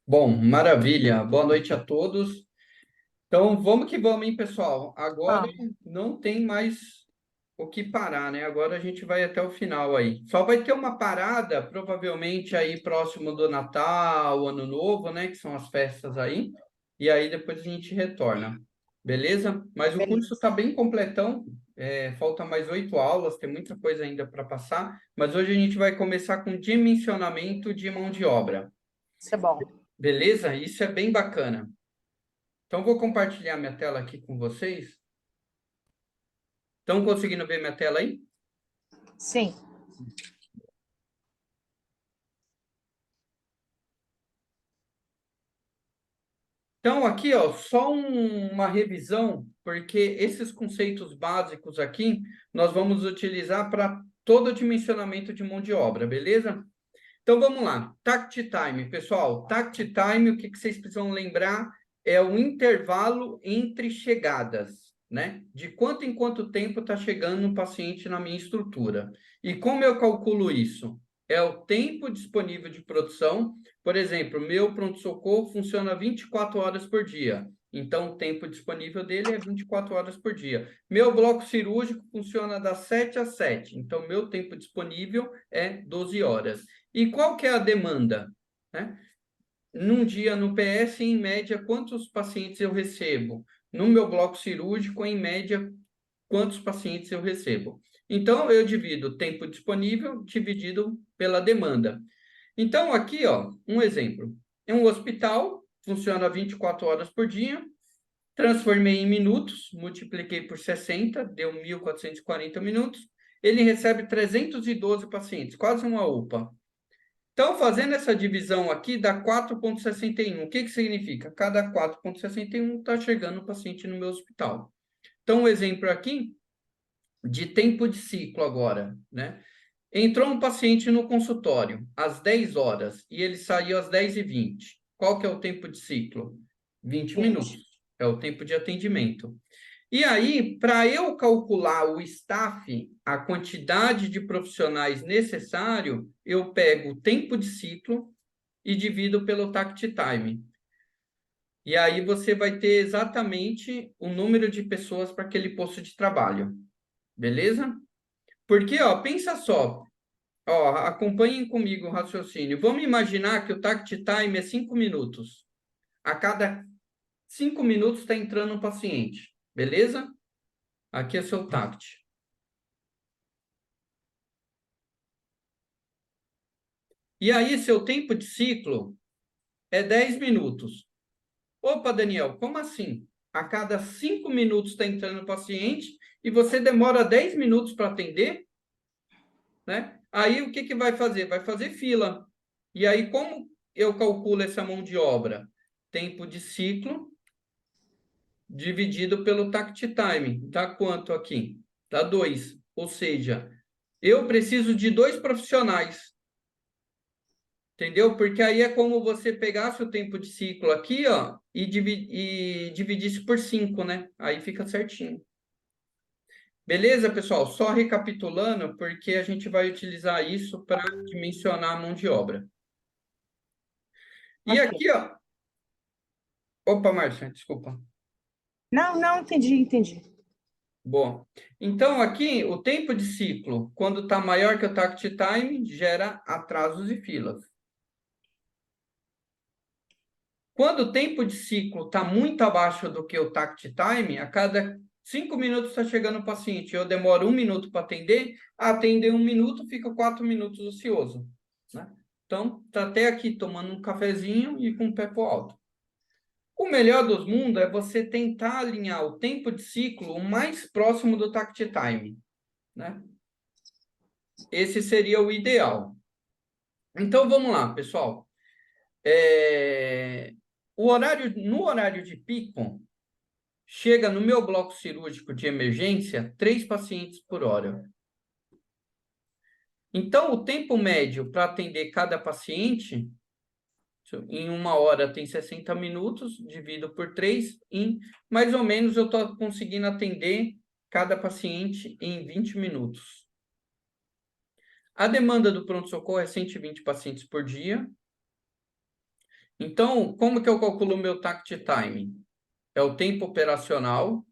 Bom, maravilha. Boa noite a todos. Então, vamos que vamos, hein, pessoal? Agora Ah, não tem mais o que parar, né? Agora a gente vai até o final aí. Só vai ter uma parada, provavelmente aí próximo do Natal, Ano Novo, né? Que são as festas aí. E aí depois a gente retorna. Beleza? Mas o curso beleza. está bem completão. Falta mais 8 aulas, tem muita coisa ainda para passar. Mas hoje a gente vai começar com dimensionamento de mão de obra. Isso é bom. Beleza? Isso é bem bacana. Então, vou compartilhar minha tela aqui com vocês. Estão conseguindo ver minha tela aí? Sim. Então, aqui, ó, só uma revisão, porque esses conceitos básicos aqui nós vamos utilizar para todo o dimensionamento de mão de obra, beleza? Então, vamos lá. Takt time, pessoal. Takt time, o que vocês precisam lembrar é o intervalo entre chegadas, né? De quanto em quanto tempo está chegando um paciente na minha estrutura. E como eu calculo isso? É o tempo disponível de produção. Por exemplo, meu pronto-socorro funciona 24 horas por dia. Então, o tempo disponível dele é 24 horas por dia. Meu bloco cirúrgico funciona das 7 às 7. Então, meu tempo disponível é 12 horas. E qual que é a demanda? Né? Num dia no PS, em média, quantos pacientes eu recebo? No meu bloco cirúrgico, em média, quantos pacientes eu recebo? Então, eu divido o tempo disponível dividido pela demanda. Então, aqui, ó, um exemplo. É um hospital, funciona 24 horas por dia, transformei em minutos, multipliquei por 60, deu 1.440 minutos. Ele recebe 312 pacientes, quase uma UPA. Então, fazendo essa divisão aqui, dá 4,61. O que que significa? Cada 4,61 está chegando um paciente no meu hospital. Então, um exemplo aqui de tempo de ciclo agora, né? Entrou um paciente no consultório às 10 horas e ele saiu às 10h20. Qual que é o tempo de ciclo? 20 minutos. 20. É o tempo de atendimento. E aí, para eu calcular o staff, a quantidade de profissionais necessário, eu pego o tempo de ciclo e divido pelo takt time. E aí você vai ter exatamente o número de pessoas para aquele posto de trabalho. Beleza? Porque, ó, pensa só, ó, acompanhem comigo o raciocínio. Vamos imaginar que o takt time é 5 minutos. A cada 5 minutos está entrando um paciente. Beleza? Aqui é seu takt. E aí, seu tempo de ciclo é 10 minutos. Opa, Daniel, como assim? A cada 5 minutos está entrando o paciente e você demora 10 minutos para atender, né? Aí, o que que vai fazer? Vai fazer fila. E aí, como eu calculo essa mão de obra? Tempo de ciclo dividido pelo takt time. Dá quanto aqui? Dá 2. Ou seja, eu preciso de 2 profissionais. Entendeu? Porque aí é como você pegasse o tempo de ciclo aqui, ó, e dividisse por 5, né? Aí fica certinho. Beleza, pessoal? Só recapitulando, porque a gente vai utilizar isso para dimensionar a mão de obra. E Ok. aqui, ó. Opa, Márcia, desculpa. Não, não, entendi. Bom, então aqui o tempo de ciclo, quando está maior que o takt time, gera atrasos e filas. Quando o tempo de ciclo está muito abaixo do que o takt time, a cada 5 minutos está chegando o paciente. Eu demoro 1 minuto para atender, atender 1 minuto, fica 4 minutos ocioso. Né? Então, está até aqui tomando um cafezinho e com o pé pro alto. O melhor dos mundos é você tentar alinhar o tempo de ciclo o mais próximo do takt time. Né? Esse seria o ideal. Então, vamos lá, pessoal. No horário de pico, chega no meu bloco cirúrgico de emergência 3 pacientes por hora. Então, o tempo médio para atender cada paciente, em 1 hora tem 60 minutos, divido por 3, em mais ou menos eu estou conseguindo atender cada paciente em 20 minutos. A demanda do pronto-socorro é 120 pacientes por dia. Então, como que eu calculo o meu takt time? É o tempo operacional,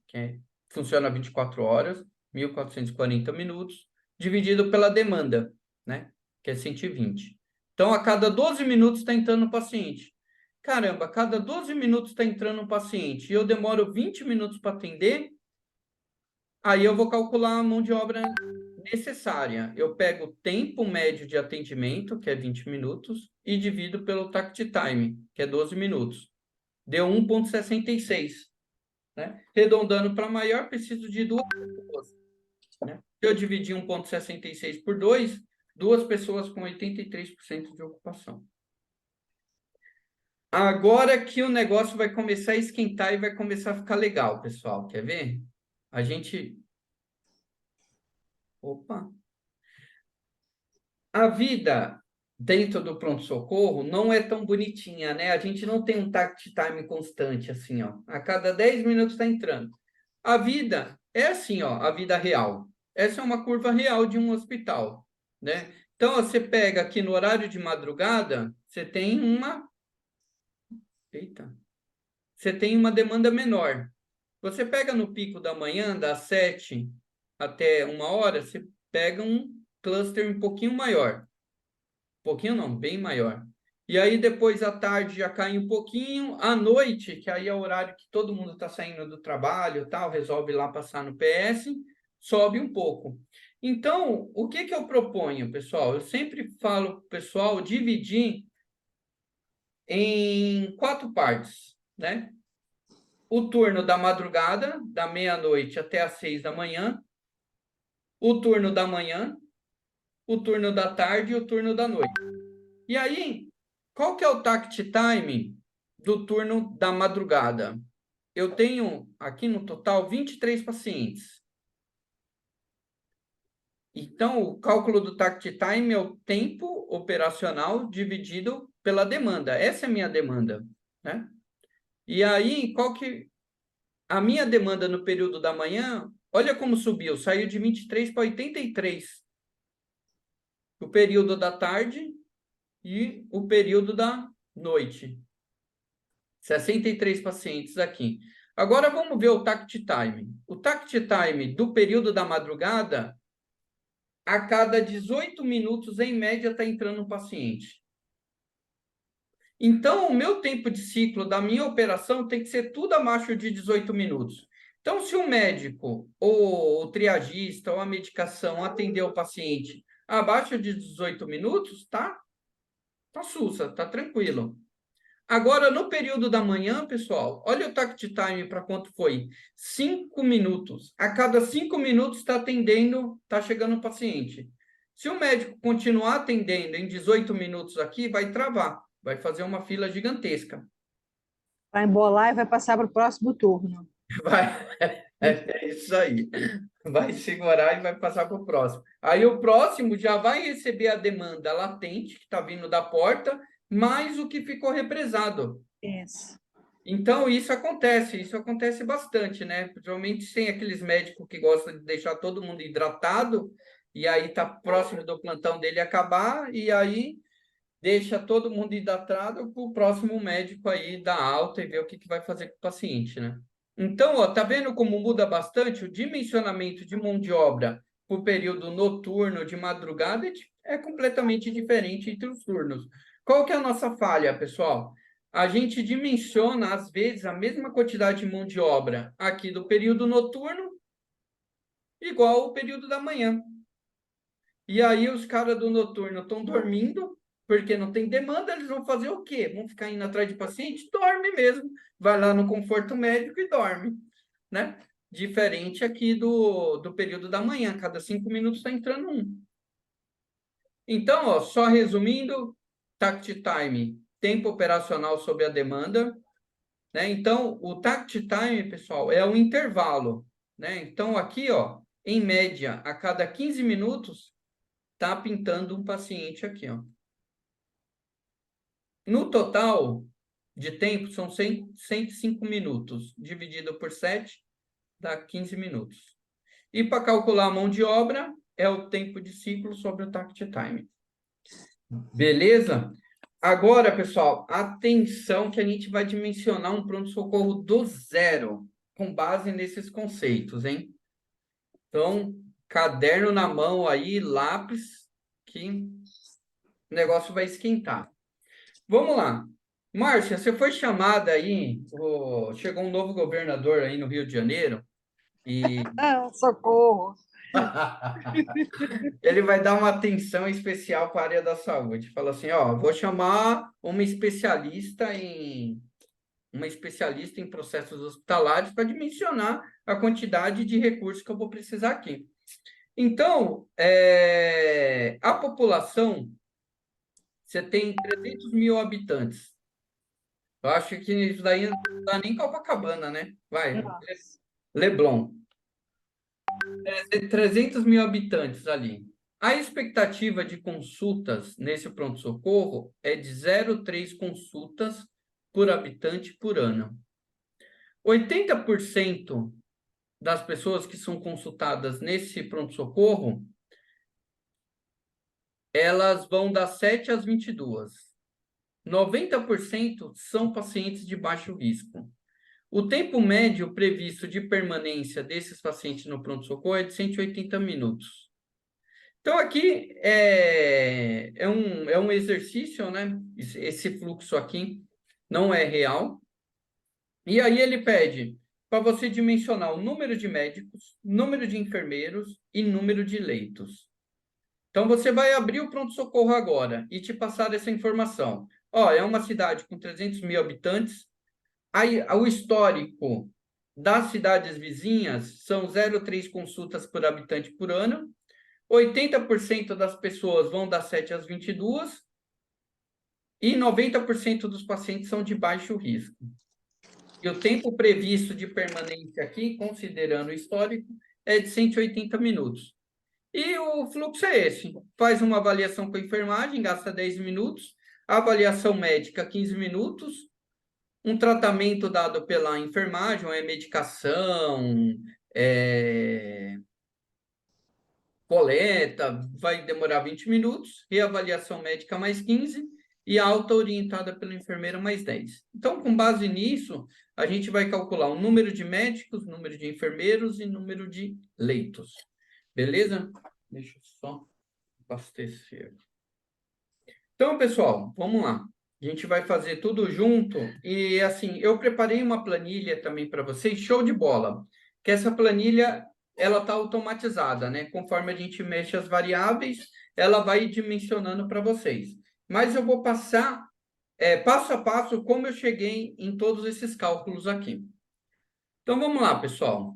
funciona 24 horas, 1.440 minutos, dividido pela demanda, né? Que é 120. Então, a cada 12 minutos está entrando um paciente. Caramba, a cada 12 minutos está entrando um paciente e eu demoro 20 minutos para atender, aí eu vou calcular a mão de obra necessária. Eu pego o tempo médio de atendimento, que é 20 minutos, e divido pelo takt time, que é 12 minutos. Deu 1,66, né? Redondando para maior, preciso de duas pessoas, né? Se eu dividir 1,66 por 2, duas pessoas com 83% de ocupação. Agora que o negócio vai começar a esquentar e vai começar a ficar legal, pessoal. Quer ver? A gente... Opa! A vida dentro do pronto-socorro não é tão bonitinha, né? A gente não tem um takt time constante assim, ó. A cada 10 minutos está entrando. A vida é assim, ó, a vida real. Essa é uma curva real de um hospital, né? Então, você pega aqui no horário de madrugada, você tem uma... Eita! Você tem uma demanda menor. Você pega no pico da manhã, das 7 até 1 hora, você pega um cluster um pouquinho maior. Pouquinho não, bem maior. E aí depois à tarde já cai um pouquinho, à noite, que aí é o horário que todo mundo está saindo do trabalho, tal, resolve lá passar no PS, sobe um pouco. Então, o que que eu proponho, pessoal? Eu sempre falo para o pessoal dividir em 4 partes, né? O turno da madrugada, da meia-noite até às 6 da manhã, o turno da manhã, o turno da tarde e o turno da noite. E aí, qual que é o takt time do turno da madrugada? Eu tenho aqui no total 23 pacientes. Então, o cálculo do takt time é o tempo operacional dividido pela demanda. Essa é a minha demanda, né? E aí, qual que a minha demanda no período da manhã, olha como subiu, saiu de 23 para 83. O período da tarde e o período da noite. 63 pacientes aqui. Agora vamos ver o takt time. O takt time do período da madrugada, a cada 18 minutos, em média, está entrando um paciente. Então, o meu tempo de ciclo da minha operação tem que ser tudo abaixo de 18 minutos. Então, se o médico, ou o triagista, ou a medicação atender o paciente abaixo de 18 minutos, tá sussa, tá tranquilo. Agora, no período da manhã, pessoal, olha o takt time para quanto foi. 5 minutos. A cada 5 minutos está atendendo, está chegando o paciente. Se o médico continuar atendendo em 18 minutos aqui, vai travar. Vai fazer uma fila gigantesca. Vai embolar e vai passar para o próximo turno. Vai, é isso aí. Vai segurar e vai passar para o próximo. Aí o próximo já vai receber a demanda latente, que está vindo da porta, mais o que ficou represado. Isso. Então, isso acontece bastante, né? Principalmente tem aqueles médicos que gostam de deixar todo mundo hidratado, e aí tá próximo do plantão dele acabar, e aí deixa todo mundo hidratado para o próximo médico aí dar alta e ver o que que vai fazer com o paciente, né? Então, ó, tá vendo como muda bastante o dimensionamento de mão de obra para o período noturno, de madrugada, é completamente diferente entre os turnos. Qual que é a nossa falha, pessoal? A gente dimensiona, às vezes, a mesma quantidade de mão de obra aqui do período noturno, igual ao período da manhã. E aí os caras do noturno estão dormindo, porque não tem demanda, eles vão fazer o quê? Vão ficar indo atrás de paciente? Dorme mesmo. Vai lá no conforto médico e dorme, né? Diferente aqui do período da manhã, cada 5 minutos está entrando um. Então, ó, só resumindo, takt time, tempo operacional sob a demanda, né? Então, o takt time, pessoal, é o intervalo, né? Então, aqui, ó, em média, a cada 15 minutos, está pintando um paciente aqui, ó. No total de tempo, são 105 minutos, dividido por 7, dá 15 minutos. E para calcular a mão de obra, é o tempo de ciclo sobre o takt time. Beleza? Agora, pessoal, atenção que a gente vai dimensionar um pronto-socorro do zero, com base nesses conceitos, hein? Então, caderno na mão aí, lápis, que o negócio vai esquentar. Vamos lá. Márcia, você foi chamada aí, chegou um novo governador aí no Rio de Janeiro, e Ah, socorro! ele vai dar uma atenção especial para a área da saúde. Fala assim, ó, vou chamar uma especialista em processos hospitalares para dimensionar a quantidade de recursos que eu vou precisar aqui. Então, a população, você tem 300 mil habitantes. Eu acho que isso daí não dá nem Copacabana, né? Vai, Nossa. Leblon. 300 mil habitantes ali. A expectativa de consultas nesse pronto-socorro é de 0,3 consultas por habitante por ano. 80% das pessoas que são consultadas nesse pronto-socorro, elas vão das 7 às 22. 90% são pacientes de baixo risco. O tempo médio previsto de permanência desses pacientes no pronto-socorro é de 180 minutos. Então, aqui é um exercício, né? Esse fluxo aqui não é real. E aí ele pede para você dimensionar o número de médicos, número de enfermeiros e número de leitos. Então, você vai abrir o pronto-socorro agora e te passar essa informação. Ó, é uma cidade com 300 mil habitantes. Aí, o histórico das cidades vizinhas são 0,3 consultas por habitante por ano. 80% das pessoas vão das 7 às 22 e 90% dos pacientes são de baixo risco. E o tempo previsto de permanência aqui, considerando o histórico, é de 180 minutos. E o fluxo é esse: faz uma avaliação com a enfermagem, gasta 10 minutos, avaliação médica 15 minutos, um tratamento dado pela enfermagem, é medicação, coleta, vai demorar 20 minutos, reavaliação médica mais 15 e alta orientada pela enfermeira mais 10. Então, com base nisso, a gente vai calcular o número de médicos, número de enfermeiros e número de leitos. Beleza? Deixa eu só abastecer. Então, pessoal, vamos lá. A gente vai fazer tudo junto e, assim, eu preparei uma planilha também para vocês, show de bola. Que essa planilha, ela está automatizada, né? Conforme a gente mexe as variáveis, ela vai dimensionando para vocês. Mas eu vou passar passo a passo como eu cheguei em todos esses cálculos aqui. Então, vamos lá, pessoal.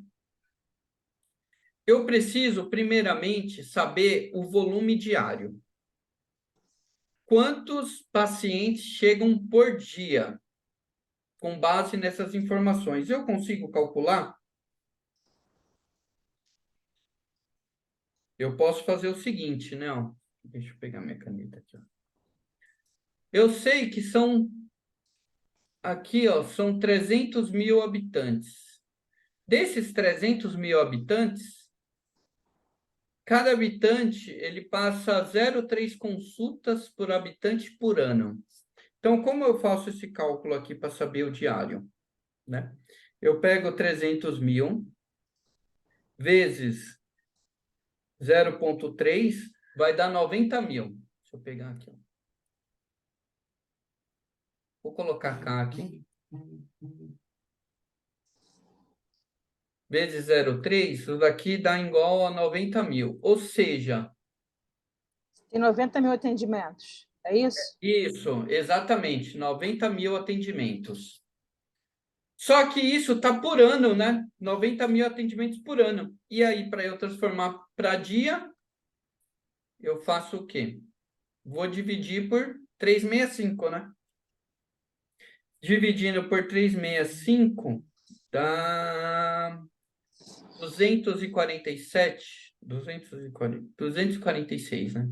Eu preciso, primeiramente, saber o volume diário. Quantos pacientes chegam por dia? Com base nessas informações, eu consigo calcular? Eu posso fazer o seguinte, né? Ó. Deixa eu pegar minha caneta aqui. Ó. Eu sei que aqui, ó, são 300 mil habitantes. Desses 300 mil habitantes, cada habitante ele passa 0,3 consultas por habitante por ano. Então, como eu faço esse cálculo aqui para saber o diário? Né? Eu pego 300 mil vezes 0,3 vai dar 90 mil. Deixa eu pegar aqui. Ó. Vou colocar K aqui. Vezes 0,3, isso daqui dá igual a 90 mil. Ou seja... Tem 90 mil atendimentos, é isso? Isso, exatamente, 90 mil atendimentos. Só que isso está por ano, né? 90 mil atendimentos por ano. E aí, para eu transformar para dia, eu faço o quê? Vou dividir por 365, né? Dividindo por 365, dá 247, 246, né?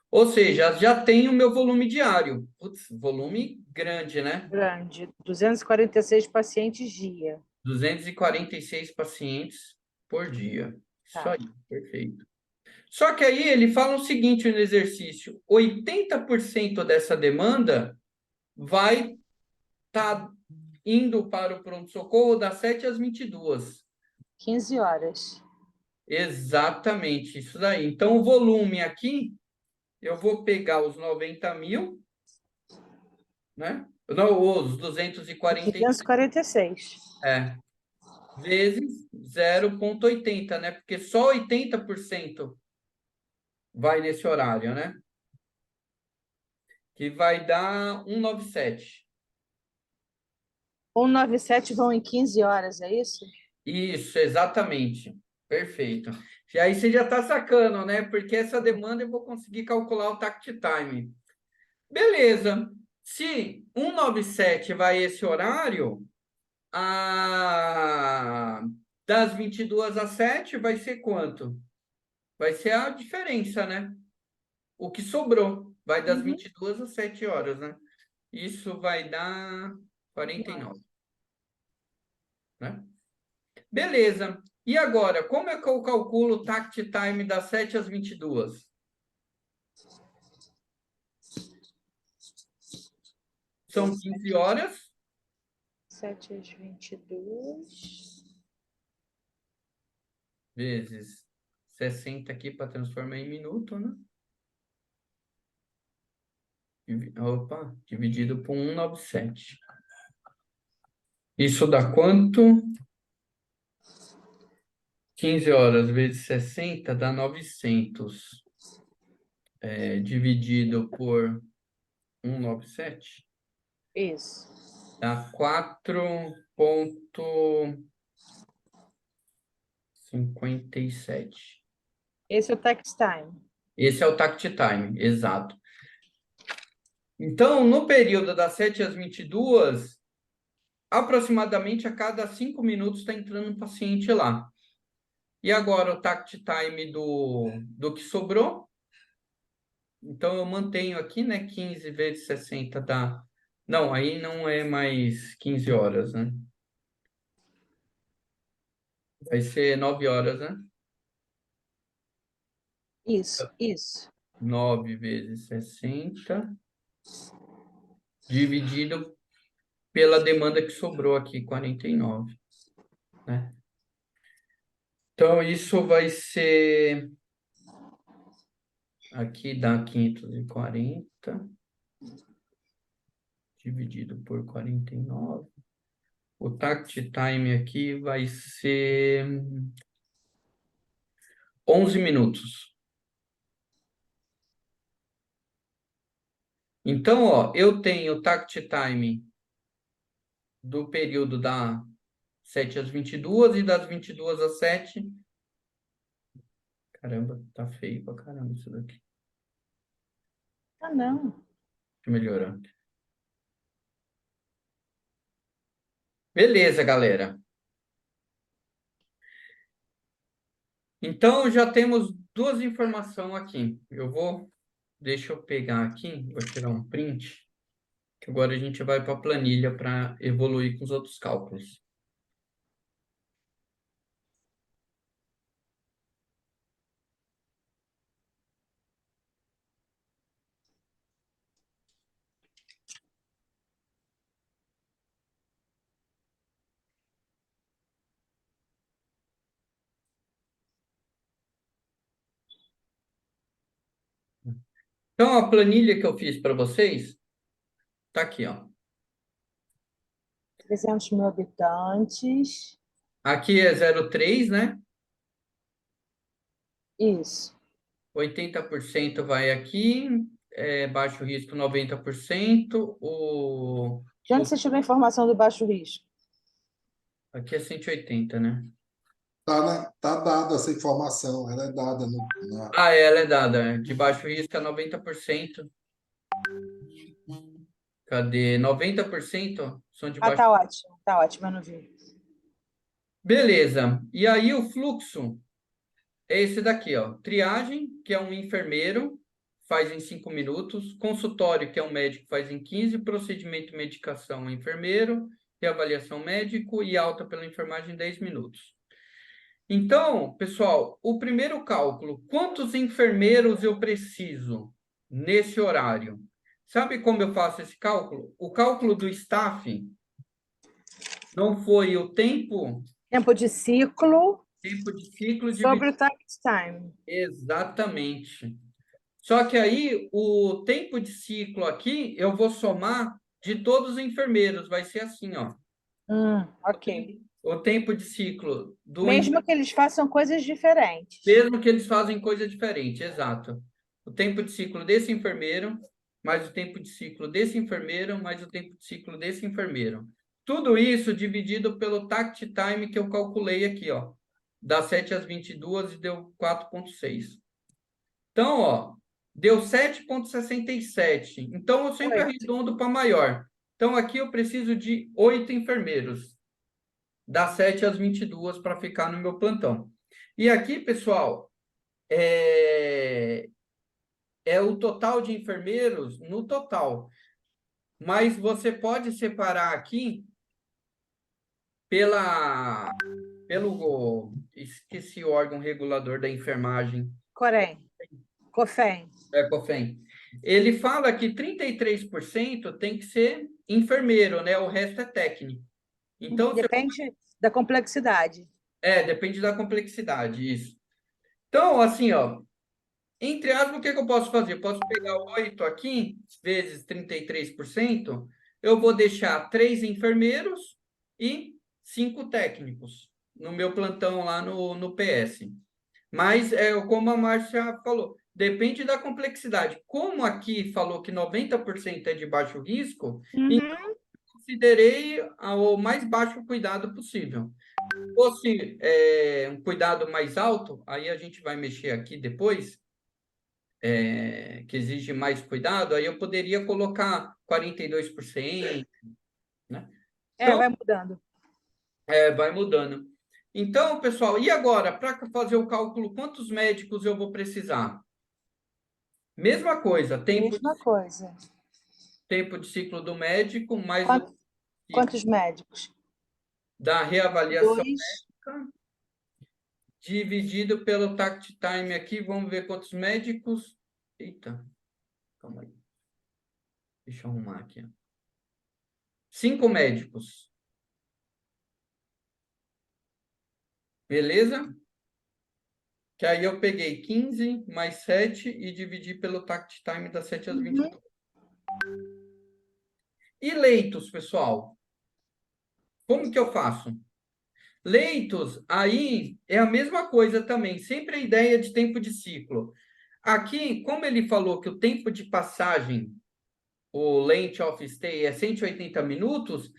Ou seja, já tem o meu volume diário. Putz, volume grande, né? Grande. 246 pacientes dia. 246 pacientes por dia. Isso Tá. aí, perfeito. Só que aí ele fala o seguinte no exercício: 80% dessa demanda vai estar indo para o pronto-socorro das 7 às 22. 15 horas. Exatamente, isso daí. Então, o volume aqui, eu vou pegar os 90 mil, né? Não, os 240, 246. vezes 0,80, né? Porque só 80% vai nesse horário, né? Que vai dar 197. 197 vão em 15 horas, é isso? Isso, exatamente. Perfeito. E aí você já está sacando, né? Porque essa demanda eu vou conseguir calcular o tact time. Beleza. Se 197 vai esse horário, das 22 às 7 vai ser quanto? Vai ser a diferença, né? O que sobrou. Vai das Uhum. 22 às 7 horas, né? Isso vai dar 49, né? Beleza. E agora, como é que eu calculo o tact time das 7 às 22? São 15 horas 7 às 22. vezes 60 aqui para transformar em minuto, né? Opa, dividido por 197. Isso dá quanto? 15 horas vezes 60 dá 900. Dividido por 197 Isso. dá 4,57. Esse é o tax time. Esse é o tact time, exato. Então, no período das 7 às 22, aproximadamente a cada 5 minutos está entrando um paciente lá. E agora o tact time do que sobrou. Então, eu mantenho aqui, né? 15 vezes 60 dá... Não, aí não é mais 15 horas, né? Vai ser 9 horas, né? Isso. 9 vezes 60 dividido pela demanda que sobrou aqui, 49, né? Então, isso vai ser... Aqui dá 540 dividido por 49. O tact time aqui vai ser 11 minutos. Então, ó, eu tenho o tact time do período da 7 às 22 e das 22 às 7. Caramba, tá feio pra caramba isso daqui. Ah, não. Deixa eu melhorar. Beleza, galera. Então, já temos duas informações aqui. Deixa eu pegar aqui, vou tirar um print, que agora a gente vai para a planilha para evoluir com os outros cálculos. Então, a planilha que eu fiz para vocês está aqui, ó. 300 mil habitantes. Aqui é 0,3, né? Isso. 80% vai aqui, baixo risco 90%, De onde você tirou a informação do baixo risco? aqui é 180, né? Tá dada essa informação, ela é dada Ah, ela é dada, de baixo risco é 90%. Cadê? 90% são de Ah, baixo. tá ótimo, eu não vi. Beleza. E aí o fluxo é esse daqui, ó. Triagem, que é um enfermeiro, faz em 5 minutos. Consultório, que é um médico, faz em 15. Procedimento e medicação, um enfermeiro. Reavaliação médico e alta pela enfermagem, 10 minutos. Então, pessoal, o primeiro cálculo, quantos enfermeiros eu preciso nesse horário? Sabe como eu faço esse cálculo? O cálculo do staff não foi o Tempo de ciclo tempo de ciclo sobre dividido. o tax time. Exatamente. Só que aí o tempo de ciclo aqui eu vou somar de todos os enfermeiros, vai ser assim, ó. Ok. O tempo de ciclo do Mesmo que eles façam coisas diferentes. mesmo que eles fazem coisa diferente, exato. O tempo de ciclo desse enfermeiro, mais o tempo de ciclo desse enfermeiro, mais o tempo de ciclo desse enfermeiro. Tudo isso dividido pelo tact time que eu calculei aqui, ó. Das 7 às 22 e deu 4,6. Então, ó, deu 7,67. Então, eu sempre 8. arredondo para maior. Então, aqui eu preciso de 8 enfermeiros, das 7 às 22 para ficar no meu plantão. E aqui, pessoal, é o total de enfermeiros no total. Mas você pode separar aqui esqueci o órgão regulador da enfermagem, Corém. COFEM. COFEM. Ele fala que 33% tem que ser enfermeiro, né? O resto é técnico. Então, Depende da complexidade. depende da complexidade, isso. Então, assim, ó, entre aspas, o que que eu posso fazer? Eu posso pegar 8 aqui, vezes 33%, eu vou deixar 3 enfermeiros e 5 técnicos no meu plantão lá no PS. Mas, como a Márcia falou, depende da complexidade. Como aqui falou que 90% é de baixo risco, então Uhum. considerei o mais baixo cuidado possível. Se fosse um cuidado mais alto, aí a gente vai mexer aqui depois, que exige mais cuidado, aí eu poderia colocar 42%, né? Então, Vai mudando. vai mudando. Então, pessoal, e agora, para fazer o cálculo, quantos médicos eu vou precisar? Mesma coisa, Mesma coisa. tempo de ciclo do médico, mais o Quantos, ciclo quantos médicos? da reavaliação 2. médica, dividido pelo tact time aqui, vamos ver quantos médicos. Eita, calma aí. Deixa eu arrumar aqui. 5 médicos. Beleza? Que aí eu peguei 15 mais 7 e dividi pelo tact time das 7 às 20. Uhum. E leitos, pessoal? Como que eu faço? Leitos, aí é a mesma coisa também, sempre a ideia de tempo de ciclo. Aqui, como ele falou que o tempo de passagem, o length of stay é 180 minutos,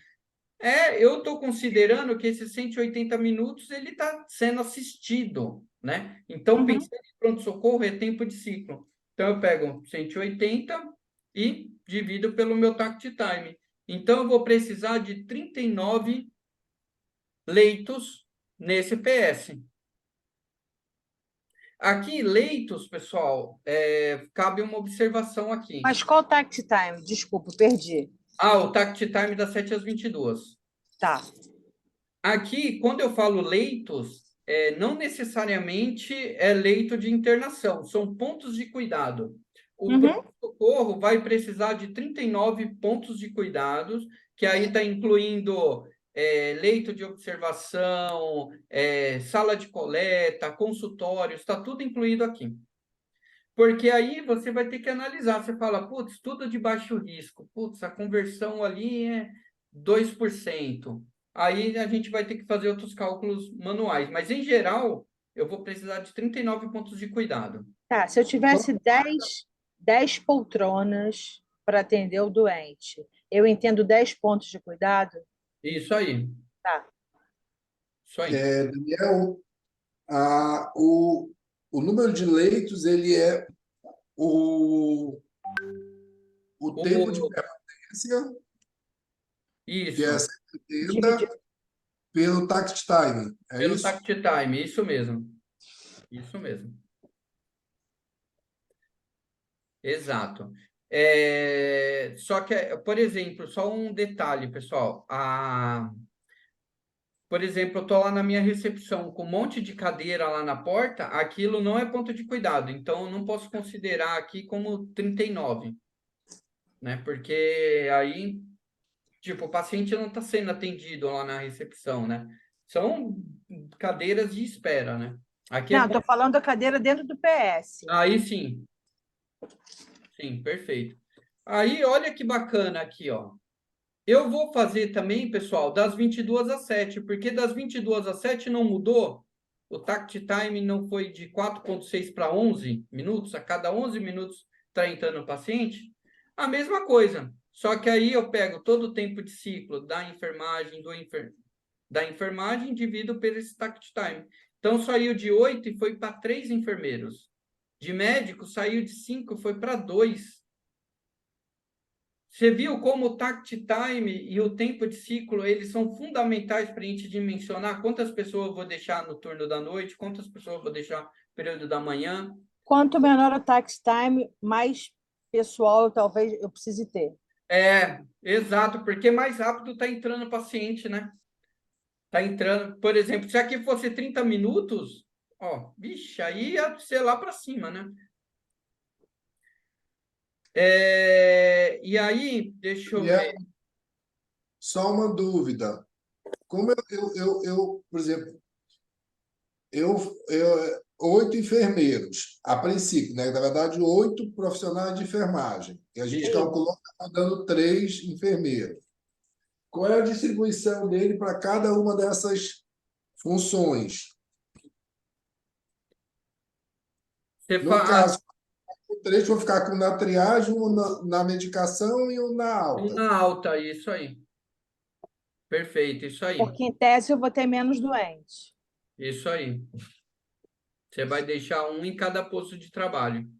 eu estou considerando que esses 180 minutos ele está sendo assistido, né? Então, Uhum. pensando em pronto-socorro, é tempo de ciclo. Então, eu pego 180 e divido pelo meu tact time. Então, eu vou precisar de 39 leitos nesse PS. Aqui, leitos, pessoal, cabe uma observação aqui. Mas qual o tax time? Desculpa, perdi. O tact time das 7 às 22. Tá. Aqui, quando eu falo leitos, não necessariamente é leito de internação, são pontos de cuidado. O Uhum. pronto-socorro vai precisar de 39 pontos de cuidados, que aí está incluindo leito de observação, sala de coleta, consultórios, está tudo incluído aqui. Porque aí você vai ter que analisar, você fala, putz, tudo de baixo risco, putz, a conversão ali é 2%. Aí a gente vai ter que fazer outros cálculos manuais, mas em geral, eu vou precisar de 39 pontos de cuidado. Tá, se eu tivesse 10 poltronas para atender o doente, eu entendo 10 pontos de cuidado? Isso aí, Tá. isso aí. Daniel, a, o número de leitos ele é o, o tempo de O, permanência, que é isso, 180, Dividido. pelo tact time. É pelo isso? tact time, isso mesmo. Isso mesmo. Exato. Só que, por exemplo, só um detalhe, pessoal. por exemplo, eu estou lá na minha recepção com um monte de cadeira lá na porta, aquilo não é ponto de cuidado, então eu não posso considerar aqui como 39, né? Porque aí, tipo, o paciente não está sendo atendido lá na recepção, né? São cadeiras de espera, né? Aqui é Não, estou falando da cadeira dentro do PS. aí sim, sim, perfeito. Aí, olha que bacana aqui, ó. Eu vou fazer também, pessoal, das 22 às 7, porque das 22 às 7 não mudou. O tact time não foi de 4,6 para 11 minutos, a cada 11 minutos está entrando o paciente. A mesma coisa, só que aí eu pego todo o tempo de ciclo da enfermagem, da enfermagem, divido pelo esse tact time. Então, saiu de 8 e foi para 3 enfermeiros. De médico, saiu de 5 e foi para 2. Você viu como o tact time e o tempo de ciclo, eles são fundamentais para a gente dimensionar quantas pessoas eu vou deixar no turno da noite, quantas pessoas eu vou deixar no período da manhã. Quanto menor o tax time, mais pessoal talvez eu precise ter. É, exato, porque mais rápido está entrando o paciente, né? Está entrando, por exemplo, se aqui fosse 30 minutos, ó, vixe, aí ia ser lá para cima, né? E aí, deixa eu E é ver. só uma dúvida. Como por exemplo, oito enfermeiros, a princípio, né? Na verdade, oito profissionais de enfermagem. E a gente Isso. calculou que está dando três enfermeiros. Qual é a distribuição dele para cada uma dessas funções? Você No fala, caso, três vão ficar com na triagem, um na medicação e um na alta. na alta, isso aí. Perfeito, isso aí. Porque, em tese, eu vou ter menos doentes. Isso aí. Você vai deixar um em cada posto de trabalho.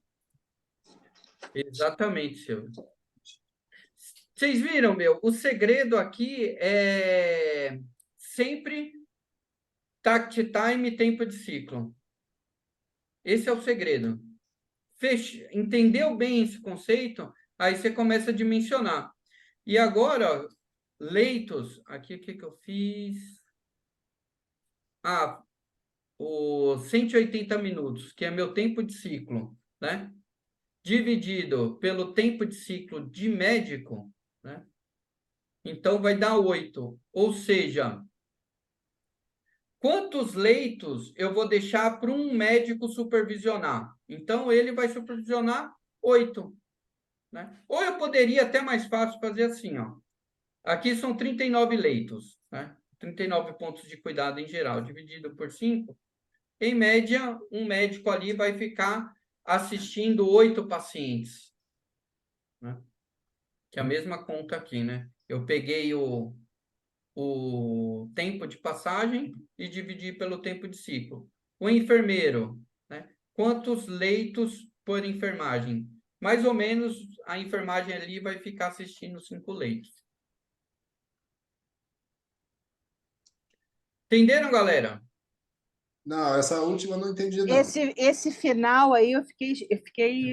Exatamente, Silvio. Vocês viram, meu? O segredo aqui é sempre tact time e tempo de ciclo. Esse é o segredo. Entendeu bem esse conceito? Aí você começa a dimensionar. E agora, ó, leitos. Aqui o que que eu fiz? Ah, o 180 minutos, que é meu tempo de ciclo, né? Dividido pelo tempo de ciclo de médico, né? Então vai dar 8. Ou seja, quantos leitos eu vou deixar para um médico supervisionar? Então ele vai supervisionar 8, né? Ou eu poderia até mais fácil fazer assim, ó. Aqui são 39 leitos, né? 39 pontos de cuidado em geral, dividido por 5. Em média, um médico ali vai ficar assistindo 8 pacientes, né? Que é a mesma conta aqui, né? Eu peguei o tempo de passagem e dividi pelo tempo de ciclo. O enfermeiro, né? Quantos leitos por enfermagem? Mais ou menos a enfermagem ali vai ficar assistindo 5 leitos. Entenderam, galera? Não, essa última eu não entendi, não. Esse final aí eu fiquei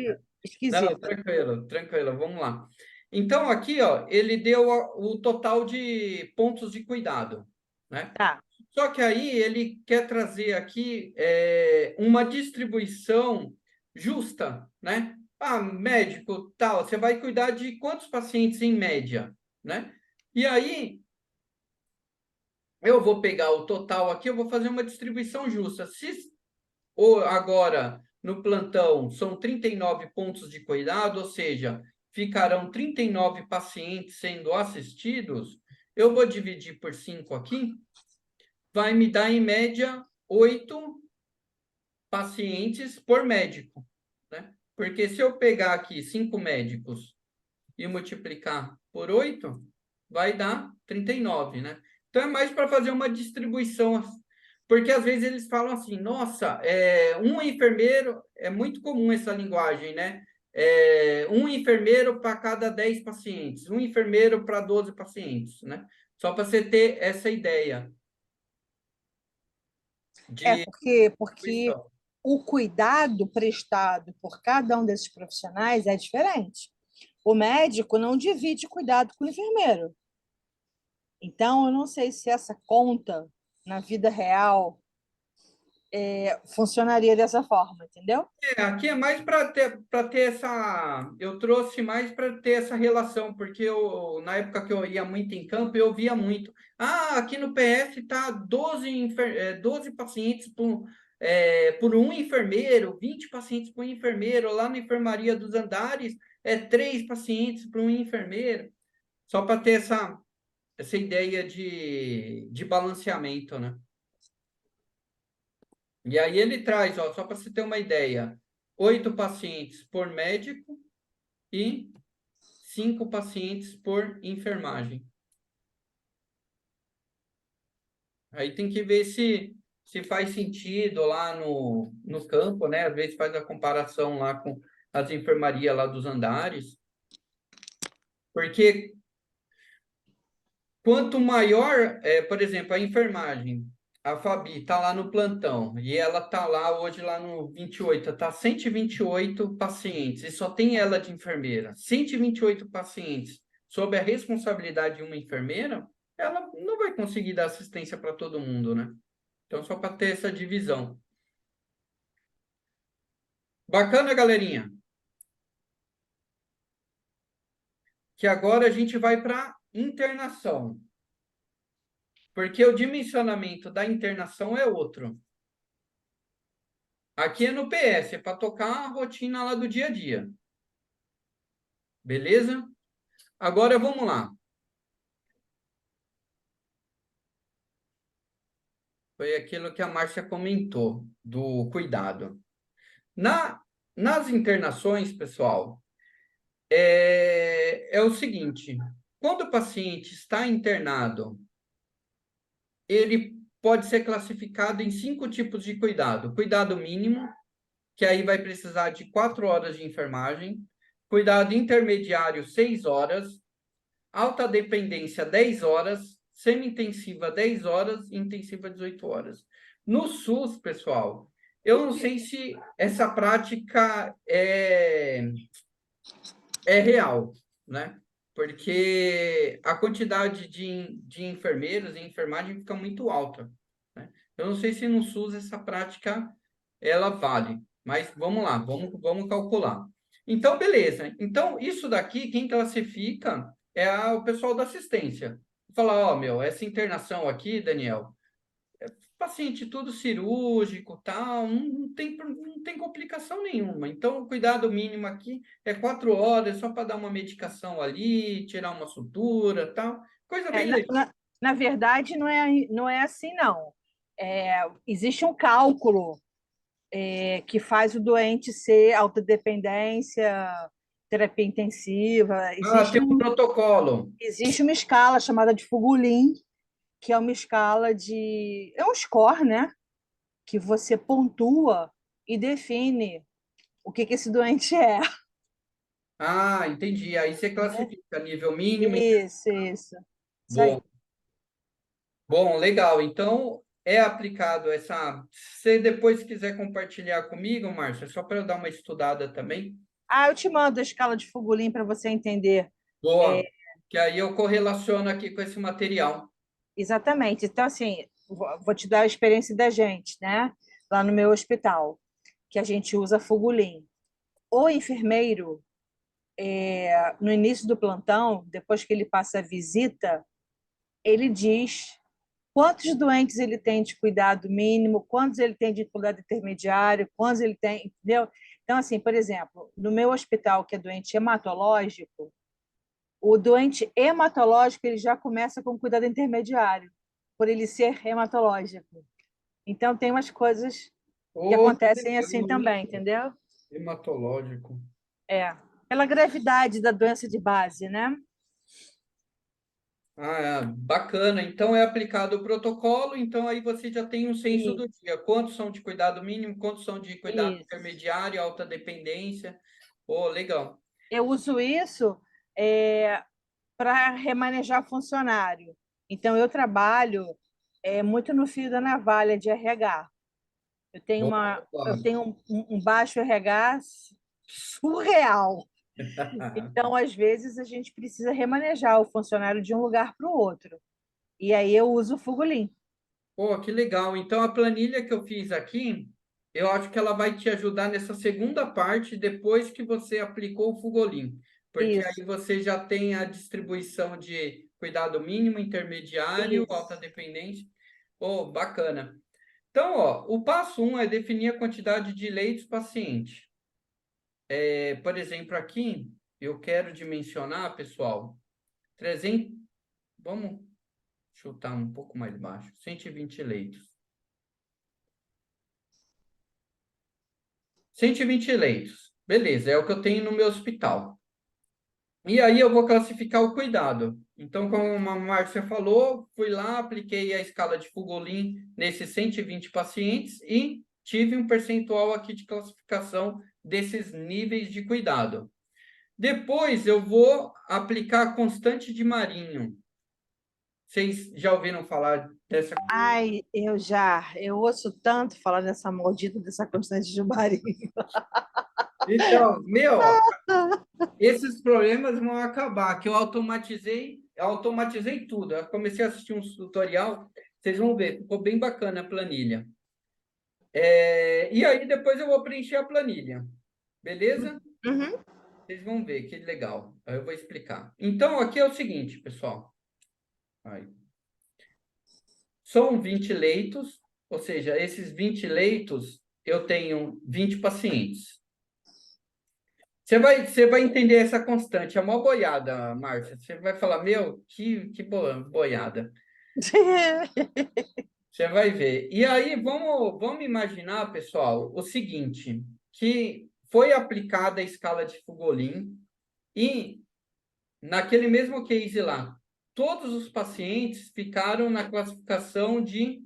Não, esquisita. tranquilo, tranquilo, vamos lá. Então, aqui, ó, ele deu o total de pontos de cuidado, né? Tá. Só que aí ele quer trazer aqui uma distribuição justa, né? Ah, médico, tal, você vai cuidar de quantos pacientes em média, né? E aí eu vou pegar o total aqui, eu vou fazer uma distribuição justa. Se ou agora no plantão são 39 pontos de cuidado, ou seja, ficarão 39 pacientes sendo assistidos, eu vou dividir por 5 aqui, vai me dar em média 8 pacientes por médico, né? Porque se eu pegar aqui 5 médicos e multiplicar por 8, vai dar 39, né? Então é mais para fazer uma distribuição, porque às vezes eles falam assim, nossa, um enfermeiro, é muito comum essa linguagem, né? Um enfermeiro para cada 10 pacientes, um enfermeiro para 12 pacientes, né? Só para você ter essa ideia É de porque distribuição. o cuidado prestado por cada um desses profissionais é diferente. O médico não divide cuidado com o enfermeiro. Então, eu não sei se essa conta na vida real, funcionaria dessa forma, entendeu? Aqui é mais para ter essa. Eu trouxe mais para ter essa relação, porque na época que eu ia muito em campo, eu via muito. Ah, aqui no PS tá 12 pacientes por um enfermeiro, 20 pacientes por um enfermeiro. Lá na enfermaria dos Andares, 3 pacientes por um enfermeiro. Só para ter essa ideia de balanceamento, né? E aí ele traz, ó, só para você ter uma ideia, 8 pacientes por médico e 5 pacientes por enfermagem. Aí tem que ver se faz sentido lá no campo, né? Às vezes faz a comparação lá com as enfermarias lá dos Andares, porque quanto maior, por exemplo, a enfermagem, a Fabi está lá no plantão e ela está lá hoje lá no 28, está 128 pacientes e só tem ela de enfermeira. 128 pacientes sob a responsabilidade de uma enfermeira, ela não vai conseguir dar assistência para todo mundo, né? Então, só para ter essa divisão. Bacana, galerinha? Que agora a gente vai para internação. Porque o dimensionamento da internação é outro. Aqui é no PS, é para tocar a rotina lá do dia a dia. Beleza? Agora vamos lá. Foi aquilo que a Márcia comentou, do cuidado. Nas internações, pessoal, é o seguinte: quando o paciente está internado, ele pode ser classificado em 5 tipos de cuidado. Cuidado mínimo, que aí vai precisar de 4 horas de enfermagem. Cuidado intermediário, 6 horas. Alta dependência, 10 horas. Semi-intensiva, 10 horas. Intensiva, 18 horas. No SUS, pessoal, eu não sei se essa prática é real, né? Porque a quantidade de enfermeiros e enfermagem fica muito alta, né? Eu não sei se no SUS essa prática ela vale, mas vamos lá, vamos calcular. Então, beleza. Então, isso daqui, quem classifica é o pessoal da assistência. Fala, ó, meu, essa internação aqui, Daniel, paciente tudo cirúrgico, tal, não tem complicação nenhuma. Então, o cuidado mínimo aqui é 4 horas, só para dar uma medicação ali, tirar uma sutura, tal. Coisa É, bem legal. na verdade, não é assim, não. Existe um cálculo que faz o doente ser alta dependência, terapia intensiva. Ah, tem um protocolo. Existe uma escala chamada de Fugulin, que é uma escala de. É um score, né? Que você pontua e define o que esse doente é. Ah, entendi. Aí você Né? classifica nível mínimo. Isso, isso. Isso Bom, aí. bom, legal. Então, é aplicado essa. Se você depois quiser compartilhar comigo, Márcia, só para eu dar uma estudada também. Ah, eu te mando a escala de Fugulin para você entender. Boa. Que aí eu correlaciono aqui com esse material. Exatamente. Então, assim, vou te dar a experiência da gente, né? Lá no meu hospital, que a gente usa Fugulin. O enfermeiro, no início do plantão, depois que ele passa a visita, ele diz quantos doentes ele tem de cuidado mínimo, quantos ele tem de cuidado intermediário, quantos ele tem, entendeu? Então, assim, por exemplo, no meu hospital, que é doente hematológico, o doente hematológico ele já começa com cuidado intermediário, por ele ser hematológico. Então, tem umas coisas que Ô, que acontecem assim legal, hein? também, entendeu? Hematológico. Pela gravidade da doença de base, né? Ah, bacana. Então é aplicado o protocolo, então aí você já tem um censo E, do dia. Quantos são de cuidado mínimo, quantos são de cuidado isso. intermediário, alta dependência. Oh, legal. Eu uso isso para remanejar funcionário. Então, eu trabalho muito no fio da navalha de RH. Eu Boa. tenho um baixo RH surreal. Então, às vezes, a gente precisa remanejar o funcionário de um lugar para o outro. E aí eu uso o Fugulin. Pô, que legal. Então, a planilha que eu fiz aqui, eu acho que ela vai te ajudar nessa segunda parte, depois que você aplicou o Fugolin. Porque Isso, aí você já tem a distribuição de cuidado mínimo, intermediário, alta isso. dependência. Pô, bacana. Então, ó, o passo um é definir a quantidade de leitos paciente. Por exemplo, aqui, eu quero dimensionar, pessoal, 300, vamos chutar um pouco mais baixo, 120 leitos. 120 leitos. Beleza, é o que eu tenho no meu hospital. E aí eu vou classificar o cuidado. Então, como a Márcia falou, fui lá, apliquei a escala de Fugolin nesses 120 pacientes e tive um percentual aqui de classificação desses níveis de cuidado. Depois eu vou aplicar a constante de Marinho. Vocês já ouviram falar dessa? Ai, eu ouço tanto falar dessa maldita, dessa constante de Maria. Então, meu, esses problemas vão acabar, que eu automatizei tudo. Eu comecei a assistir um tutorial, vocês vão ver, ficou bem bacana a planilha. E aí depois eu vou preencher a planilha, beleza? Uhum. Vocês vão ver que legal. Aí eu vou explicar. Então, aqui é o seguinte, pessoal. Aí. São 20 leitos, ou seja, esses 20 leitos, eu tenho 20 pacientes. Você vai entender essa constante, é uma boiada, Márcia. Você vai falar, meu, que boiada. Você vai ver. E aí, vamos imaginar, pessoal, o seguinte, que foi aplicada a escala de Fugolin e, naquele mesmo case lá, todos os pacientes ficaram na classificação de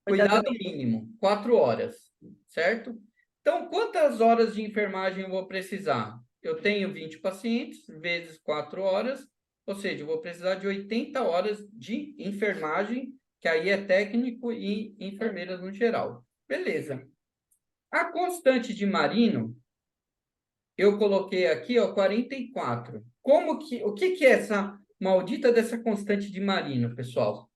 Cuidado cuidado mínimo. mínimo, 4 horas, certo? Então, quantas horas de enfermagem eu vou precisar? Eu tenho 20 pacientes, vezes 4 horas, ou seja, eu vou precisar de 80 horas de enfermagem, que aí é técnico e enfermeiras no geral. Beleza. A constante de Marino, eu coloquei aqui, ó, 44. O que é essa maldita dessa constante de Marino, pessoal?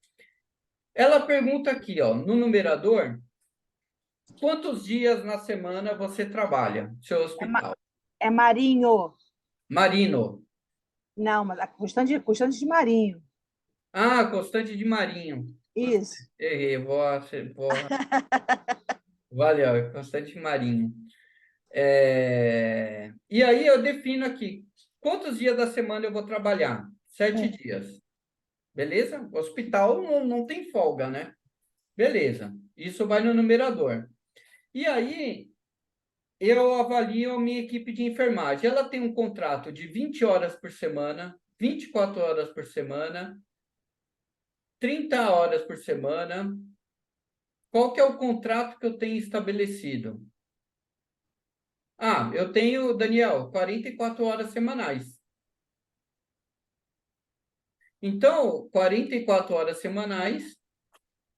Ela pergunta aqui, ó, no numerador, quantos dias na semana você trabalha, seu É, hospital? é marinho. Marino. Não, mas a constante de marinho. Ah, constante de Marinho. Isso. Errei, valeu, constante de Marinho. E aí eu defino aqui, quantos dias da semana eu vou trabalhar? 7 dias. Beleza? O hospital não tem folga, né? Beleza. Isso vai no numerador. E aí, eu avalio a minha equipe de enfermagem. Ela tem um contrato de 20 horas por semana, 24 horas por semana, 30 horas por semana. Qual que é o contrato que eu tenho estabelecido? Ah, eu tenho, Daniel, 44 horas semanais. Então, 44 horas semanais,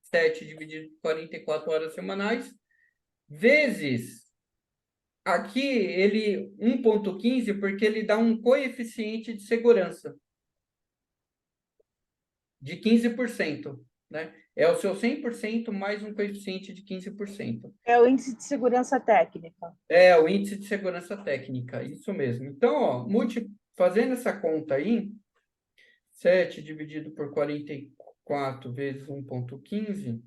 7 dividido por 44 horas semanais, vezes aqui ele 1,15, porque ele dá um coeficiente de segurança de 15%, né? É o seu 100% mais um coeficiente de 15%. É o índice de segurança técnica. É o índice de segurança técnica, isso mesmo. Então, ó, fazendo essa conta aí, 7 dividido por 44 vezes 1,15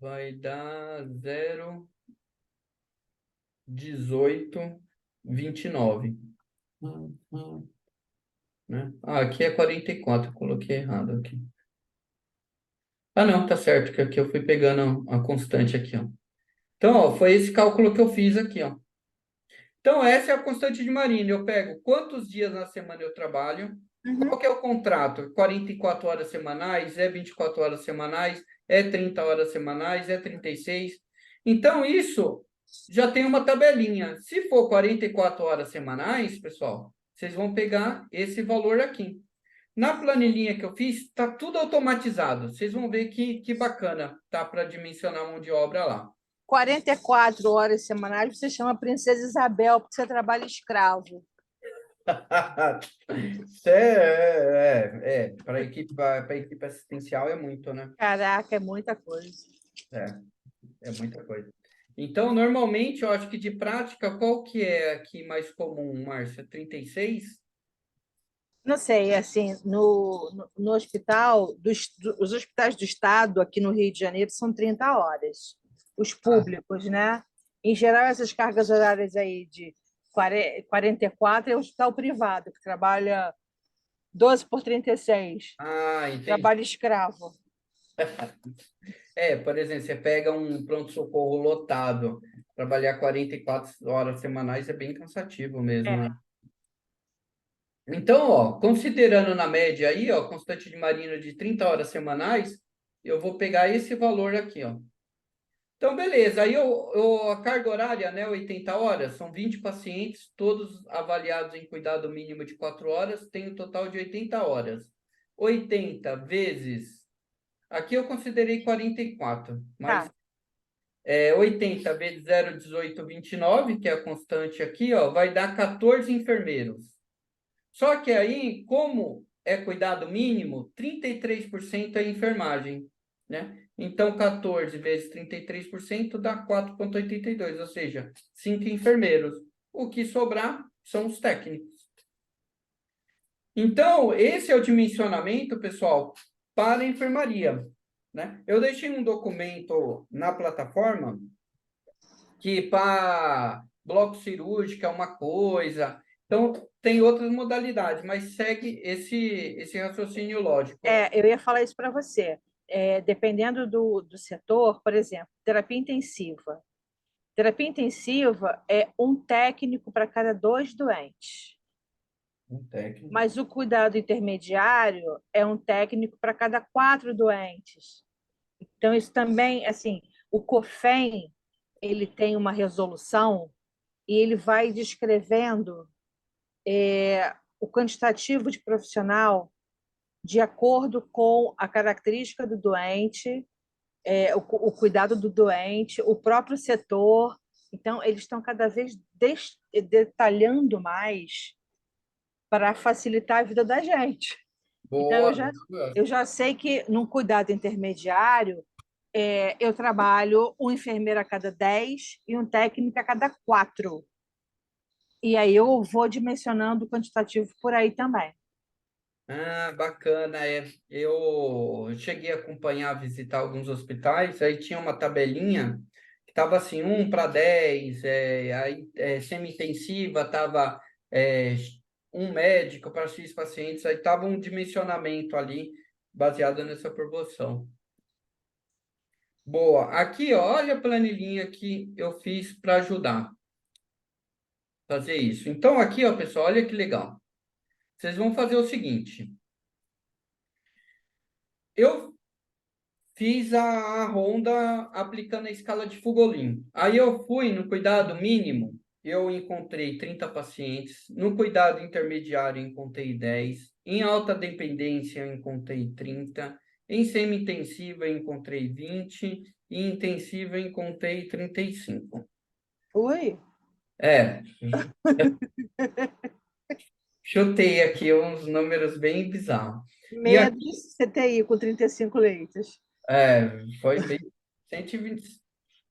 vai dar 0,1829. Né? Ah, aqui é 44, eu coloquei errado aqui. Ah, não, tá certo, que aqui eu fui pegando a constante aqui, ó. Então, ó, foi esse cálculo que eu fiz aqui, ó. Então, essa é a constante de Marino. Eu pego quantos dias na semana eu trabalho, Uhum. qual que é o contrato? 44 horas semanais, é 24 horas semanais, é 30 horas semanais, é 36. Então, isso já tem uma tabelinha. Se for 44 horas semanais, pessoal, vocês vão pegar esse valor aqui. Na planilhinha que eu fiz, está tudo automatizado. Vocês vão ver que bacana, tá? Para dimensionar a mão de obra lá. 44 horas semanais você chama Princesa Isabel, porque você trabalha escravo. Isso para a equipe assistencial é muito, né? Caraca, é muita coisa. É, é muita coisa. Então, normalmente, eu acho que de prática, qual que é aqui mais comum, Márcia? 36? Não sei, assim, no hospital, os hospitais do estado aqui no Rio de Janeiro são 30 horas. Os Ah, públicos, né? Em geral, essas cargas horárias aí de 44 é o hospital privado, que trabalha 12 por 36, entendi. trabalho escravo. Por exemplo, você pega um pronto-socorro lotado, trabalhar 44 horas semanais é bem cansativo mesmo, né? É, Então, ó, considerando na média aí, ó, constante de Marino de 30 horas semanais, eu vou pegar esse valor aqui, ó. Então, beleza. Aí a carga horária, né, 80 horas, são 20 pacientes, todos avaliados em cuidado mínimo de 4 horas, tem um total de 80 horas. 80 vezes, aqui eu considerei 44, mas tá. 80 vezes 0,1829, que é a constante aqui, ó, vai dar 14 enfermeiros. Só que aí, como é cuidado mínimo, 33% é enfermagem, né? Então, 14 vezes 33% dá 4,82, ou seja, 5 enfermeiros. O que sobrar são os técnicos. Então, esse é o dimensionamento, pessoal, para a enfermaria, né? Eu deixei um documento na plataforma que para bloco cirúrgico é uma coisa, então tem outras modalidades, mas segue esse raciocínio lógico. Eu ia falar isso para você. Dependendo do setor, por exemplo, terapia intensiva. Terapia intensiva é um técnico para cada 2 doentes. Um técnico. Mas o cuidado intermediário é um técnico para cada 4 doentes. Então, isso também, assim, o COFEM, ele tem uma resolução e ele vai descrevendo o quantitativo de profissional de acordo com a característica do doente, o cuidado do doente, o próprio setor. Então, eles estão cada vez detalhando mais para facilitar a vida da gente. Então, Boa. eu já sei que no cuidado intermediário, eu trabalho um enfermeiro a cada 10 e um técnico a cada 4. E aí eu vou dimensionando o quantitativo por aí também. Bacana. Eu cheguei a acompanhar, visitar alguns hospitais, aí tinha uma tabelinha que estava assim, 1 para 10, aí semi-intensiva estava um médico para X pacientes, aí estava um dimensionamento ali baseado nessa proporção. Boa. Aqui, ó, olha a planilhinha que eu fiz para ajudar a fazer isso. Então, aqui, ó, pessoal, olha que legal. Vocês vão fazer o seguinte. Eu fiz a ronda aplicando a escala de Fugolin. Aí eu fui no cuidado mínimo, eu encontrei 30 pacientes. No cuidado intermediário, encontrei 10. Em alta dependência, eu encontrei 30. Em semi-intensiva, eu encontrei 20. E em intensiva, eu encontrei 35. Ui, É, chutei aqui uns números bem bizarros. E medo de CTI com 35 leitos. foi bem 120,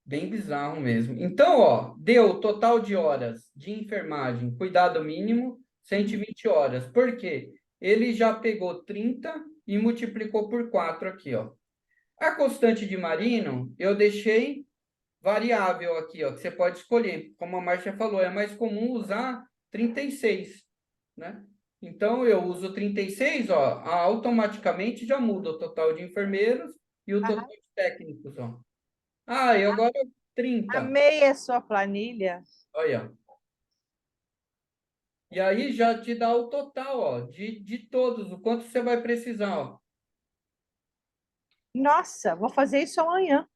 bem bizarro mesmo. Então, ó, deu total de horas de enfermagem, cuidado mínimo, 120 horas. Por quê? Ele já pegou 30 e multiplicou por 4 aqui, ó. A constante de Marino, eu deixei variável aqui, ó, que você pode escolher. Como a Márcia falou, é mais comum usar 36, né? Então, eu uso 36, ó, automaticamente já muda o total de enfermeiros e o total Ah, de técnicos, ó. E agora 30. amei a sua planilha. Olha. E aí já te dá o total, ó, de todos, o quanto você vai precisar, ó. Nossa, vou fazer isso amanhã.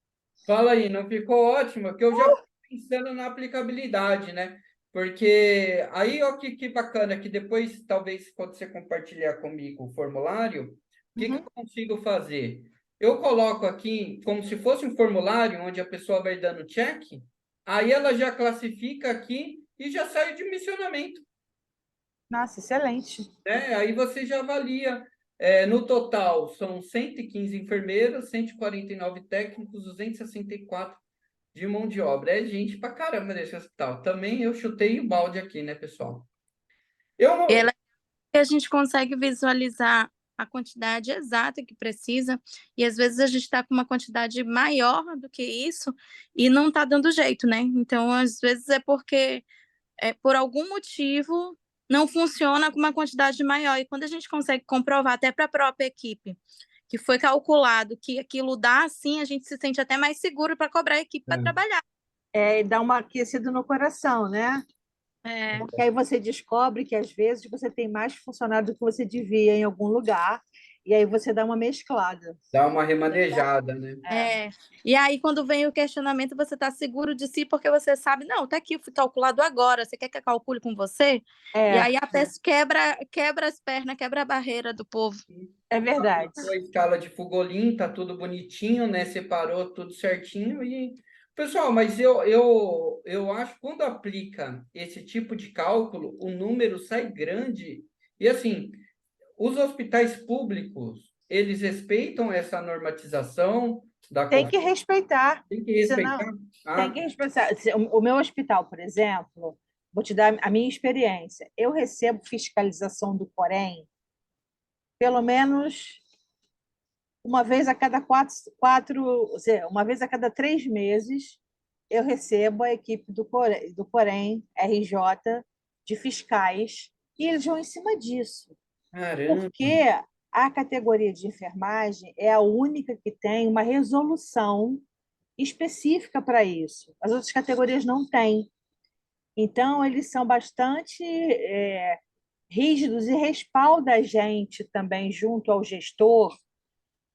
Fala aí, não ficou ótimo? Que eu já fico pensando na aplicabilidade, né? Porque aí, ó, que bacana, que depois, talvez, quando você compartilhar comigo o formulário, o que Uhum. eu consigo fazer? Eu coloco aqui como se fosse um formulário onde a pessoa vai dando check, aí ela já classifica aqui e já sai o dimensionamento. Nossa, excelente. né? Aí você já avalia. No total, são 115 enfermeiros, 149 técnicos, 264 de mão de obra. É gente pra caramba nesse hospital. Também eu chutei o balde aqui, né, pessoal? Eu não. Ela, a gente consegue visualizar a quantidade exata que precisa, e às vezes a gente está com uma quantidade maior do que isso e não está dando jeito, né? Então, às vezes é porque, por algum motivo, não funciona com uma quantidade maior. E quando a gente consegue comprovar, até para a própria equipe, que foi calculado que aquilo dá, assim, a gente se sente até mais seguro para cobrar a equipe para trabalhar. E dá uma aquecida no coração, né? É, Porque aí você descobre que às vezes você tem mais funcionário do que você devia em algum lugar, e aí você dá uma mesclada. Dá uma remanejada, né? É. E aí, quando vem o questionamento, você está seguro de si, porque você sabe, não, tá aqui, fui calculado agora, você quer que eu calcule com você? E É, aí a pessoa quebra as pernas, quebra a barreira do povo. é verdade. A escala de Fugolin, tá tudo bonitinho, né? Separou tudo certinho e pessoal, mas eu acho que quando aplica esse tipo de cálculo, o número sai grande. E assim, os hospitais públicos, eles respeitam essa normatização da Tem Covid, que respeitar, tem que senão respeitar. tem Ah, que respeitar. O meu hospital, por exemplo, vou te dar a minha experiência. Eu recebo fiscalização do Corém pelo menos uma vez a cada ou seja, uma vez a cada 3 meses, eu recebo a equipe do Corém, RJ, de fiscais, e eles vão em cima disso. caramba. Porque a categoria de enfermagem é a única que tem uma resolução específica para isso. As outras categorias não têm. Então, eles são bastante rígidos e respaldam a gente também, junto ao gestor,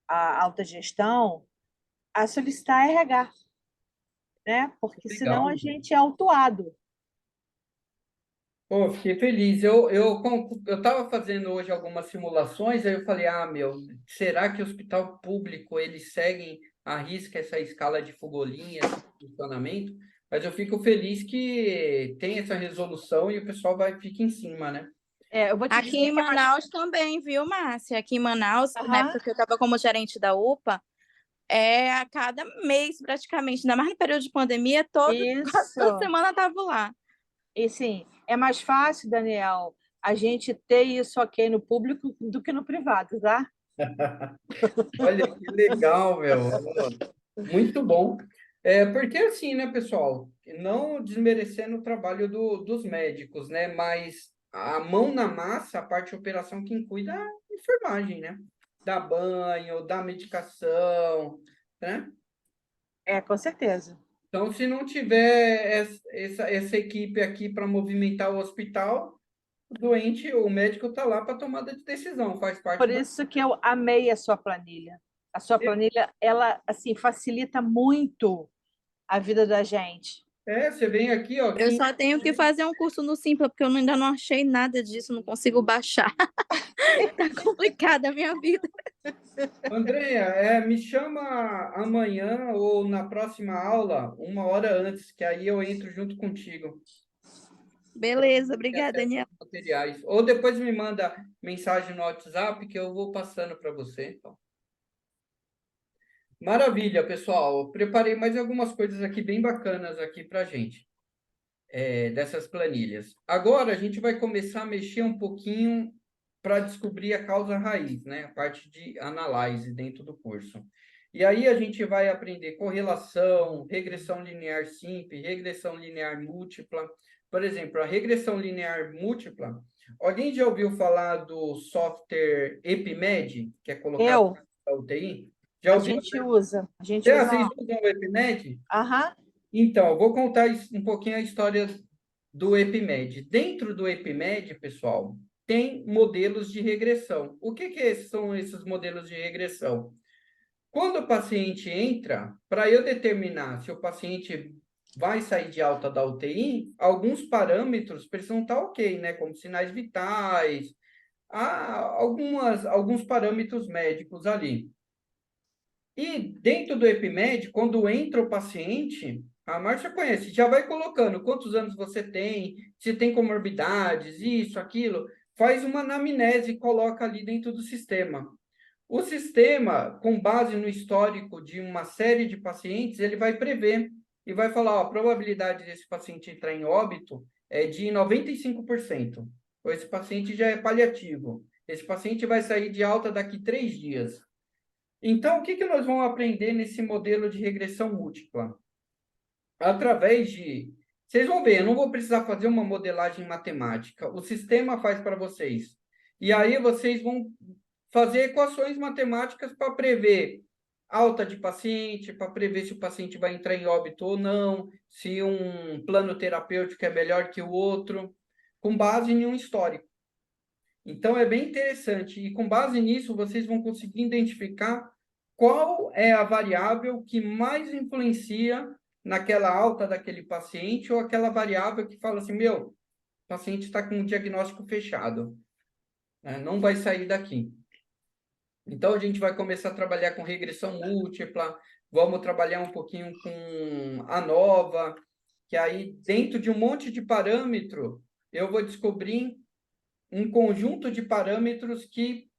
à alta gestão, a solicitar RH, né? Porque senão a Legal. gente é autuado. Pô, fiquei feliz. Eu estava fazendo hoje algumas simulações, aí eu falei, ah, meu, será que o hospital público eles seguem à risca essa escala de Fugolin, esse funcionamento? Mas eu fico feliz que tem essa resolução e o pessoal fica em cima, né? Eu vou te Aqui dizer em que é mais. Manaus também, viu, Márcia? Aqui em Manaus, na Aham, época que eu estava como gerente da UPA, a cada mês, praticamente, ainda mais no período de pandemia, quase toda isso. semana estava lá. E sim, é mais fácil, Daniel, a gente ter isso aqui no público do que no privado, tá? Olha que legal, meu. Muito bom. Porque assim, né, pessoal, não desmerecendo o trabalho dos médicos, né, mas a mão na massa, a parte de operação, quem cuida é a enfermagem, né? Dá banho, dá medicação, né? Com certeza. Então, se não tiver essa equipe aqui para movimentar o hospital, o doente, o médico está lá para tomada de decisão, faz parte Por da. isso que eu amei a sua planilha. A sua planilha, ela assim facilita muito a vida da gente. Você vem aqui, ó, Eu só tenho que fazer um curso no Simpla, porque eu ainda não achei nada disso, não consigo baixar. Tá complicada a minha vida. Andréia, me chama amanhã ou na próxima aula, uma hora antes, que aí eu entro junto contigo. Beleza, Tem obrigada, acesso Daniel. aos materiais. Ou depois me manda mensagem no WhatsApp que eu vou passando para você. Então. Maravilha, pessoal. Preparei mais algumas coisas aqui bem bacanas aqui para gente, dessas planilhas. Agora a gente vai começar a mexer um pouquinho para descobrir a causa raiz, né? A parte de análise dentro do curso. E aí a gente vai aprender correlação, regressão linear simples, regressão linear múltipla. Por exemplo, a regressão linear múltipla. Alguém já ouviu falar do software EpiMed, que é colocado Eu, na UTI? Já ouviu? a gente usa Vocês lá. usam o EpiMed? Aham, Então, eu vou contar um pouquinho a história do EpiMed. Dentro do EpiMed, pessoal, tem modelos de regressão. O que são esses modelos de regressão? Quando o paciente entra, para eu determinar se o paciente vai sair de alta da UTI, alguns parâmetros precisam estar ok, né? Como sinais vitais, há alguns parâmetros médicos ali. E dentro do EpiMed, quando entra o paciente, A Márcia conhece, já vai colocando quantos anos você tem, se tem comorbidades, isso, aquilo. Faz uma anamnese e coloca ali dentro do sistema. O sistema, com base no histórico de uma série de pacientes, ele vai prever e vai falar, ó, a probabilidade desse paciente entrar em óbito é de 95%. Ou esse paciente já é paliativo. Esse paciente vai sair de alta daqui 3 dias. Então, o que que nós vamos aprender nesse modelo de regressão múltipla? Através de... Vocês vão ver, eu não vou precisar fazer uma modelagem matemática. O sistema faz para vocês. E aí vocês vão fazer equações matemáticas para prever alta de paciente, para prever se o paciente vai entrar em óbito ou não, se um plano terapêutico é melhor que o outro, com base em um histórico. Então, é bem interessante. E com base nisso, vocês vão conseguir identificar qual é a variável que mais influencia naquela alta daquele paciente ou aquela variável que fala assim, meu, o paciente está com um diagnóstico fechado, né? Não vai sair daqui. Então, a gente vai começar a trabalhar com regressão múltipla, vamos trabalhar um pouquinho com a nova, que aí, dentro de um monte de parâmetro, eu vou descobrir um conjunto de parâmetros que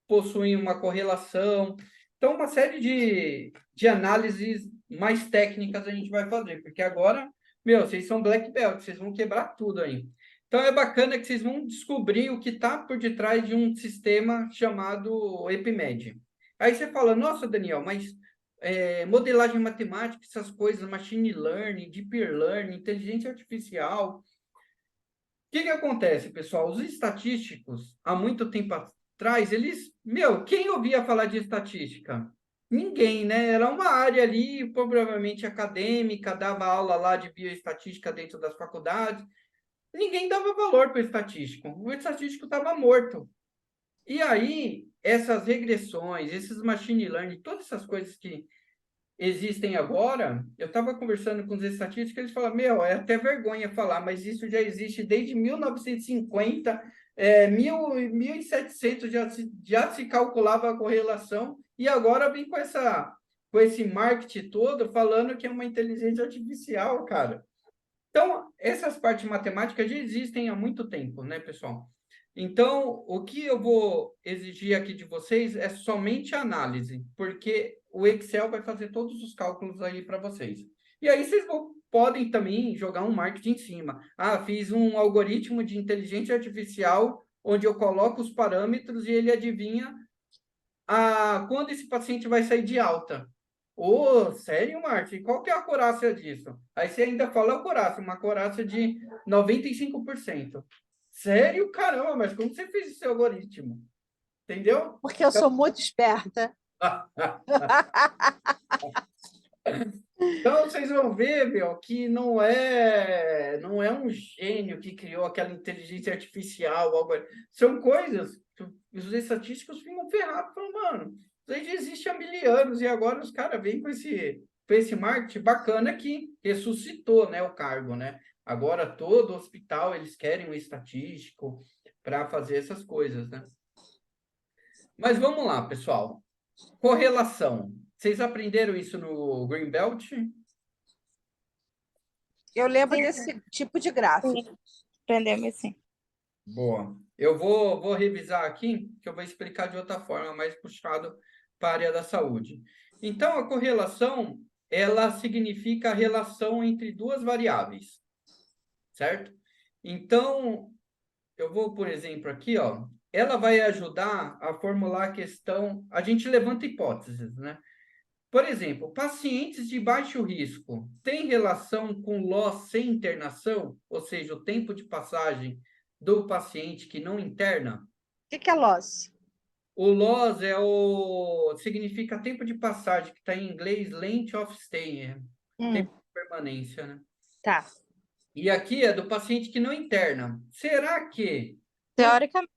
possuem uma correlação. Então, uma série de análises mais técnicas a gente vai fazer, porque agora, meu, vocês são black belt, vocês vão quebrar tudo aí. Então, é bacana que vocês vão descobrir o que está por detrás de um sistema chamado EpiMed. Aí você fala, nossa, Daniel, mas modelagem matemática, essas coisas, machine learning, deep learning, inteligência artificial. O que que acontece, pessoal? Os estatísticos, há muito tempo atrás, eles... Meu, quem ouvia falar de estatística? Ninguém, né? Era uma área ali, provavelmente acadêmica, dava aula lá de bioestatística dentro das faculdades. Ninguém dava valor para o estatístico. O estatístico estava morto. E aí, essas regressões, esses machine learning, todas essas coisas que existem agora, eu estava conversando com os estatísticos, eles falam, meu, é até vergonha falar, mas isso já existe desde 1950, 1700 já se calculava a correlação, e agora vem com esse marketing todo falando que é uma inteligência artificial, cara. Então, essas partes matemáticas já existem há muito tempo, né, pessoal? Então, o que eu vou exigir aqui de vocês é somente análise, porque o Excel vai fazer todos os cálculos aí para vocês. E aí vocês podem também jogar um marketing em cima. Ah, fiz um algoritmo de inteligência artificial onde eu coloco os parâmetros e ele adivinha quando esse paciente vai sair de alta. Ô, sério, Martin? Qual que é a acurácia disso? Aí você ainda fala acurácia, uma acurácia de 95%. Sério? Caramba, mas como você fez esse algoritmo? Entendeu? Porque eu sou muito esperta. Então, vocês vão ver, meu, que não é um gênio que criou aquela inteligência artificial, são coisas que os estatísticos ficam ferrados, falando, mano, isso aí já existe há 1.000 anos, e agora os caras vêm com esse marketing bacana que ressuscitou, né, o cargo, né? Agora todo hospital, eles querem um estatístico para fazer essas coisas, né? Mas vamos lá, pessoal. Correlação. Vocês aprenderam isso no Greenbelt? Eu lembro desse tipo de gráfico. Aprendemos sim. Boa. Eu vou revisar aqui, que eu vou explicar de outra forma, mais puxado para a área da saúde. Então, a correlação, ela significa a relação entre duas variáveis, certo? Então, eu vou, por exemplo, aqui, ó, ela vai ajudar a formular a questão, a gente levanta hipóteses, né? Por exemplo, pacientes de baixo risco têm relação com loss sem internação, ou seja, o tempo de passagem do paciente que não interna? O que é loss? O loss significa tempo de passagem, que está em inglês length of stay, tempo de permanência, né? Tá. E aqui é do paciente que não interna. Será que... Teoricamente,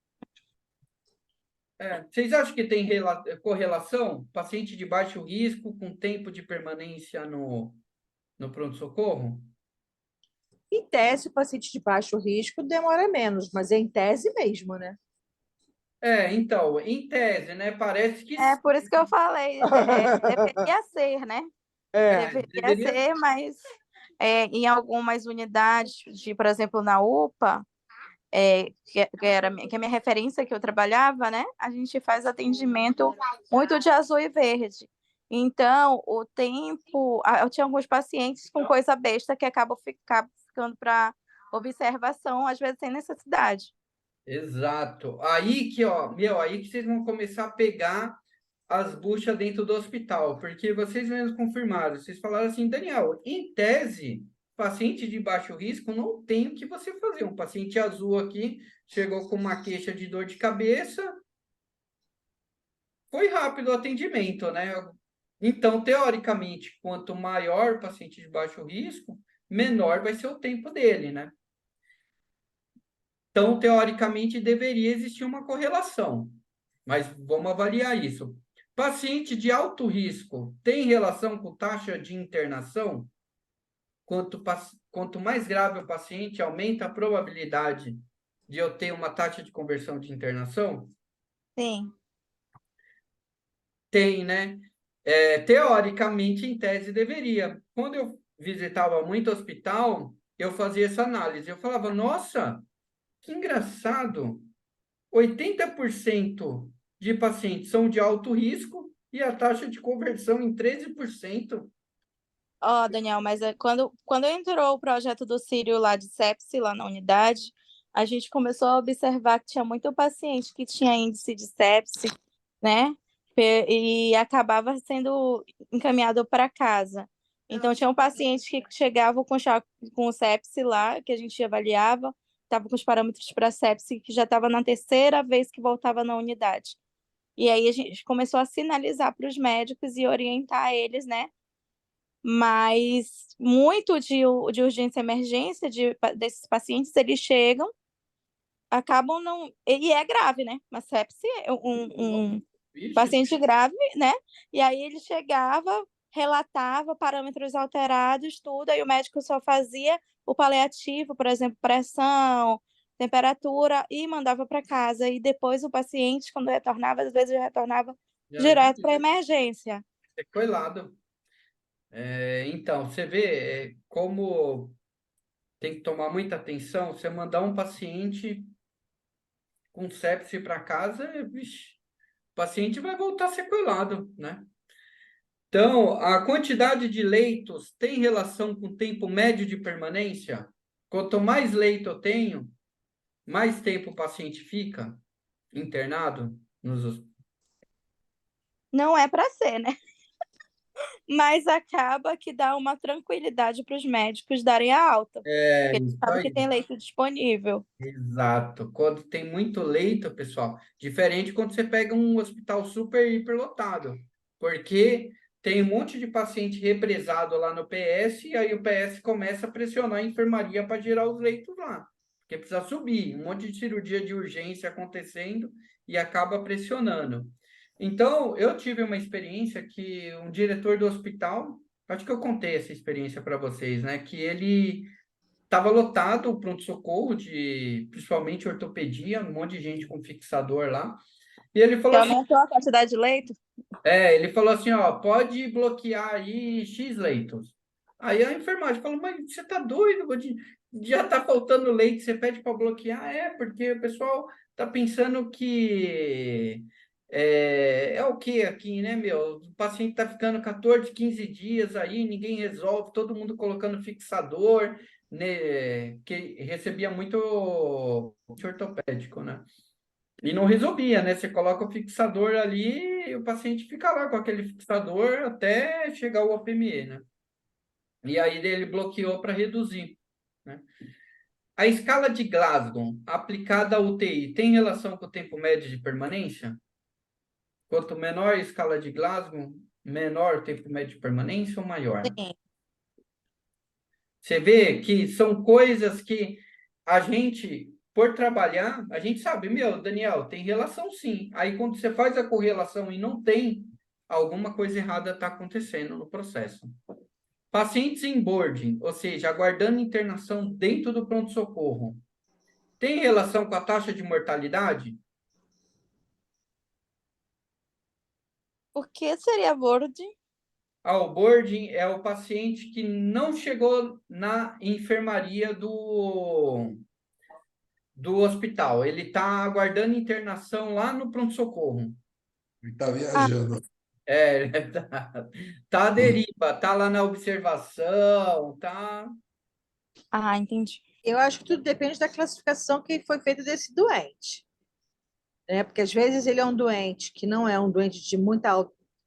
Vocês acham que tem correlação? Paciente de baixo risco com tempo de permanência no pronto-socorro? Em tese, o paciente de baixo risco demora menos, mas é em tese mesmo, né? Então, em tese, né? Parece que é por isso que eu falei, deveria ser, né? Deveria deveria ser, mas em algumas unidades, por exemplo, na UPA, que é a minha referência que eu trabalhava, né? A gente faz atendimento muito de azul e verde. Então, o tempo. Eu tinha alguns pacientes com coisa besta que acabam ficando para observação, às vezes sem necessidade. Exato. Aí que, ó, meu, aí que vocês vão começar a pegar as buchas dentro do hospital, porque vocês mesmos confirmaram, vocês falaram assim, Daniel, em tese, paciente de baixo risco não tem o que você fazer. Um paciente azul aqui chegou com uma queixa de dor de cabeça, foi rápido o atendimento, né? Então, teoricamente, quanto maior o paciente de baixo risco, menor vai ser o tempo dele, né? Então, teoricamente, deveria existir uma correlação, mas vamos avaliar isso. Paciente de alto risco tem relação com taxa de internação? Quanto mais grave o paciente, aumenta a probabilidade de eu ter uma taxa de conversão de internação? Sim. Tem, né? Teoricamente, em tese, deveria. Quando eu visitava muito hospital, eu fazia essa análise. Eu falava, nossa, que engraçado. 80% de pacientes são de alto risco e a taxa de conversão em 13%. Ó, Daniel, mas quando entrou o projeto do Círio lá de sepsi, lá na unidade, a gente começou a observar que tinha muito paciente que tinha índice de sepsi, né? E acabava sendo encaminhado para casa. Então, tinha um paciente que chegava com sepsi lá, que a gente avaliava, estava com os parâmetros para sepsi, que já estava na terceira vez que voltava na unidade. E aí a gente começou a sinalizar para os médicos e orientar eles, né? Mas muito de urgência e emergência desses pacientes, eles chegam, acabam não. E é grave, né? Uma sepse é um Vixe, paciente grave, né? E aí ele chegava, relatava parâmetros alterados, tudo, aí o médico só fazia o paliativo, por exemplo, pressão, temperatura, e mandava para casa. E depois o paciente, quando retornava, às vezes retornava já direto para emergência. foi lado. Então, você vê como tem que tomar muita atenção. Você mandar um paciente com sepse para casa, vixe, o paciente vai voltar sequelado, né? Então, a quantidade de leitos tem relação com o tempo médio de permanência? Quanto mais leito eu tenho, mais tempo o paciente fica internado nos. Não é para ser, né? Mas acaba que dá uma tranquilidade para os médicos darem a alta, porque eles Isso sabem que aí. tem leito disponível. Exato. Quando tem muito leito, pessoal, diferente quando você pega um hospital super hiperlotado, porque tem um monte de paciente represado lá no PS e aí o PS começa a pressionar a enfermaria para gerar os leitos lá, porque precisa subir, um monte de cirurgia de urgência acontecendo e acaba pressionando. Então, eu tive uma experiência que um diretor do hospital, acho que eu contei essa experiência para vocês, né, que ele estava lotado o pronto-socorro de principalmente ortopedia, um monte de gente com fixador lá. E ele Que falou assim, aumentou a quantidade de leito? ó, pode bloquear aí X leitos. Aí a enfermagem falou, mas você tá doido? Já tá faltando leite, você pede para bloquear? Porque o pessoal tá pensando que é o que aqui, né, meu? O paciente tá ficando 14, 15 dias aí, ninguém resolve, todo mundo colocando fixador, né? Que recebia muito ortopédico, né? E não resolvia, né? Você coloca o fixador ali e o paciente fica lá com aquele fixador até chegar o OPME, né? E aí ele bloqueou para reduzir, né? A escala de Glasgow aplicada à UTI tem relação com o tempo médio de permanência? Quanto menor a escala de Glasgow, menor o tempo médio de permanência ou maior? Sim. Você vê que são coisas que a gente, por trabalhar, a gente sabe, meu, Daniel, tem relação sim. Aí quando você faz a correlação e não tem, alguma coisa errada está acontecendo no processo. Pacientes em boarding, ou seja, aguardando internação dentro do pronto-socorro, tem relação com a taxa de mortalidade? O que seria board? O boarding é o paciente que não chegou na enfermaria do hospital. Ele está aguardando internação lá no pronto-socorro. Ele está Ah, viajando. É, tá à deriva, tá lá na observação, tá. entendi. Eu acho que tudo depende da classificação que foi feita desse doente, né? Porque às vezes ele é um doente que não é um doente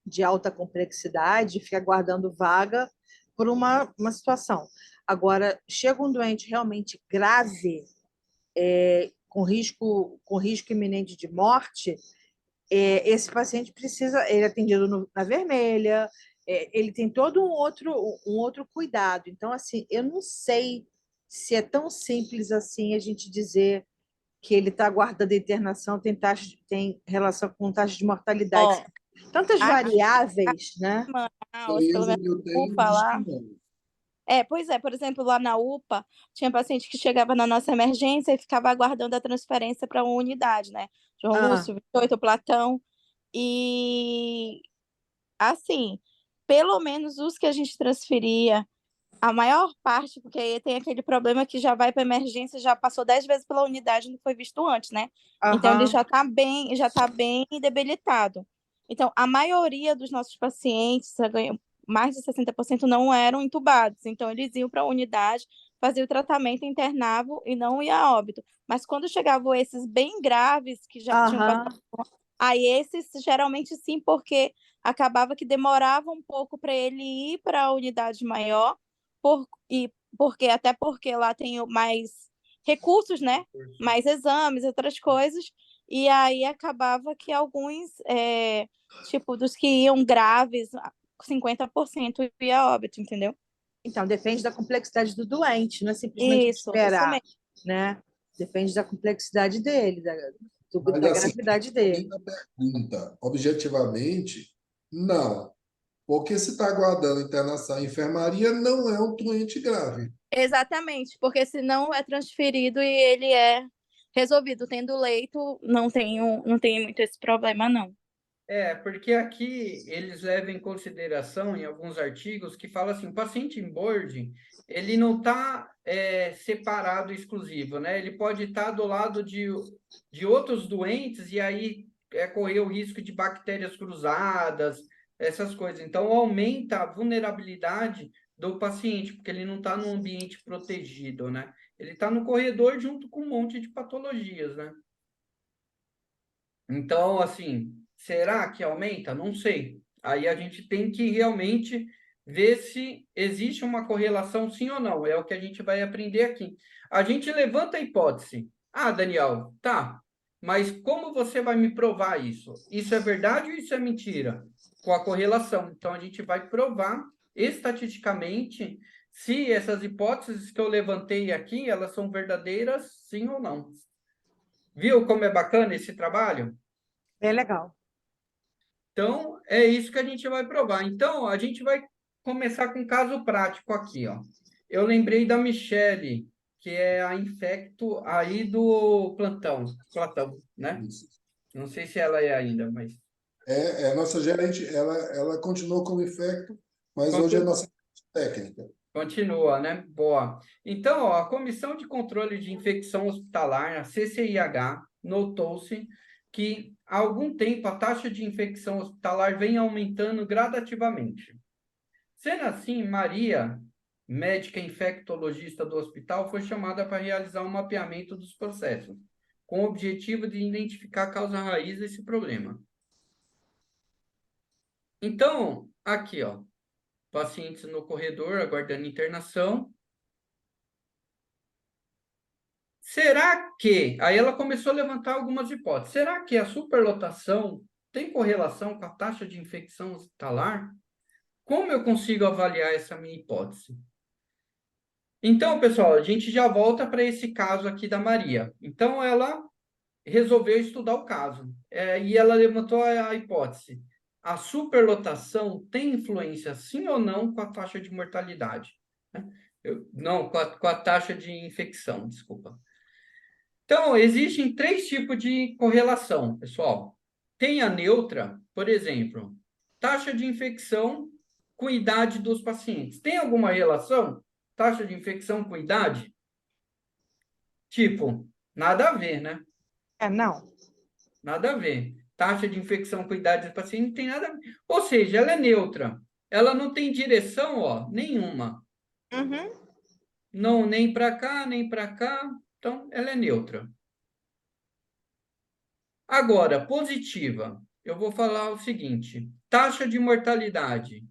de alta complexidade, fica aguardando vaga por uma situação. Agora, chega um doente realmente grave, com risco iminente de morte, esse paciente precisa, ele é atendido na vermelha, ele tem todo um outro cuidado. Então, assim, eu não sei se é tão simples assim a gente dizer que ele está aguardando a internação, tem relação com taxa de mortalidade. Ó, Tantas aqui variáveis, né? em Manaus, pelo Empresa menos que eu vou tenho diz que falar. não. Pois é, por exemplo, lá na UPA, tinha paciente que chegava na nossa emergência e ficava aguardando a transferência para uma unidade, né? João Ah, Lúcio, 28, Platão. E, assim, pelo menos os que a gente transferia, a maior parte, porque aí tem aquele problema que já vai para emergência, já passou 10 vezes pela unidade, não foi visto antes, né? Então ele aham, já tá bem debilitado. Então, a maioria dos nossos pacientes, mais de 60% não eram entubados. Então, eles iam para a unidade, faziam o tratamento, internavam e não ia a óbito. Mas quando chegavam esses bem graves, que já tinham passado, aham, aí esses geralmente sim, porque acabava que demorava um pouco para ele ir para a unidade maior até porque lá tem mais recursos, né? Mais exames, outras coisas. E aí acabava que alguns, tipo, dos que iam graves, 50% ia a óbito, entendeu? então, depende da complexidade do doente, não é simplesmente Isso esperar, mesmo. né? Depende da complexidade dele, Mas, da assim, gravidade dele. respondendo a pergunta, objetivamente, não. Porque se está aguardando internação em enfermaria, não é um doente grave. Exatamente, porque se não é transferido e ele é resolvido tendo leito, não tem muito esse problema, não. Porque aqui eles levam em consideração em alguns artigos que fala assim, o paciente em boarding, ele não está separado exclusivo, né? Ele pode estar do lado de outros doentes e aí correr o risco de bactérias cruzadas, essas coisas. Então, aumenta a vulnerabilidade do paciente, porque ele não está num ambiente protegido, né? Ele está no corredor junto com um monte de patologias, né? Então, assim, será que aumenta? Não sei. Aí a gente tem que realmente ver se existe uma correlação, sim ou não. É o que a gente vai aprender aqui. A gente levanta a hipótese. Ah, Daniel, tá. Mas como você vai me provar isso? Isso é verdade ou isso é mentira? Com a correlação. Então, a gente vai provar estatisticamente se essas hipóteses que eu levantei aqui, elas são verdadeiras, sim ou não. Viu como é bacana esse trabalho? É legal. Então, é isso que a gente vai provar. Então, a gente vai começar com um caso prático aqui, ó. Eu lembrei da Michele, que é a infecto aí do Platão, né? Isso. Não sei se ela é ainda, mas A nossa gerente, ela continuou como infecto, mas hoje é continua, nossa técnica. continua, né? Boa. Então, ó, a Comissão de Controle de Infecção Hospitalar, a CCIH, notou-se que há algum tempo a taxa de infecção hospitalar vem aumentando gradativamente. Sendo assim, Maria, médica infectologista do hospital, foi chamada para realizar um mapeamento dos processos, com o objetivo de identificar a causa raiz desse problema. Então, aqui, ó, pacientes no corredor aguardando internação. Será que, aí ela começou a levantar algumas hipóteses. Será que a superlotação tem correlação com a taxa de infecção hospitalar? Como eu consigo avaliar essa minha hipótese? Então, pessoal, a gente já volta para esse caso aqui da Maria. Então, ela resolveu estudar o caso. E ela levantou a hipótese. A superlotação tem influência, sim ou não, com a taxa de mortalidade? Né? Não, com a taxa de infecção, desculpa. Então, existem três tipos de correlação, pessoal. Tem a neutra, por exemplo, taxa de infecção com idade dos pacientes. Tem alguma relação? Taxa de infecção com idade? Tipo, nada a ver, né? Não. Nada a ver. Taxa de infecção com idade do paciente não tem nada a ver. Ou seja, ela é neutra. Ela não tem direção, ó, nenhuma. Uhum. Não, nem para cá, nem para cá. Então, ela é neutra. Agora, positiva. Eu vou falar o seguinte. Taxa de mortalidade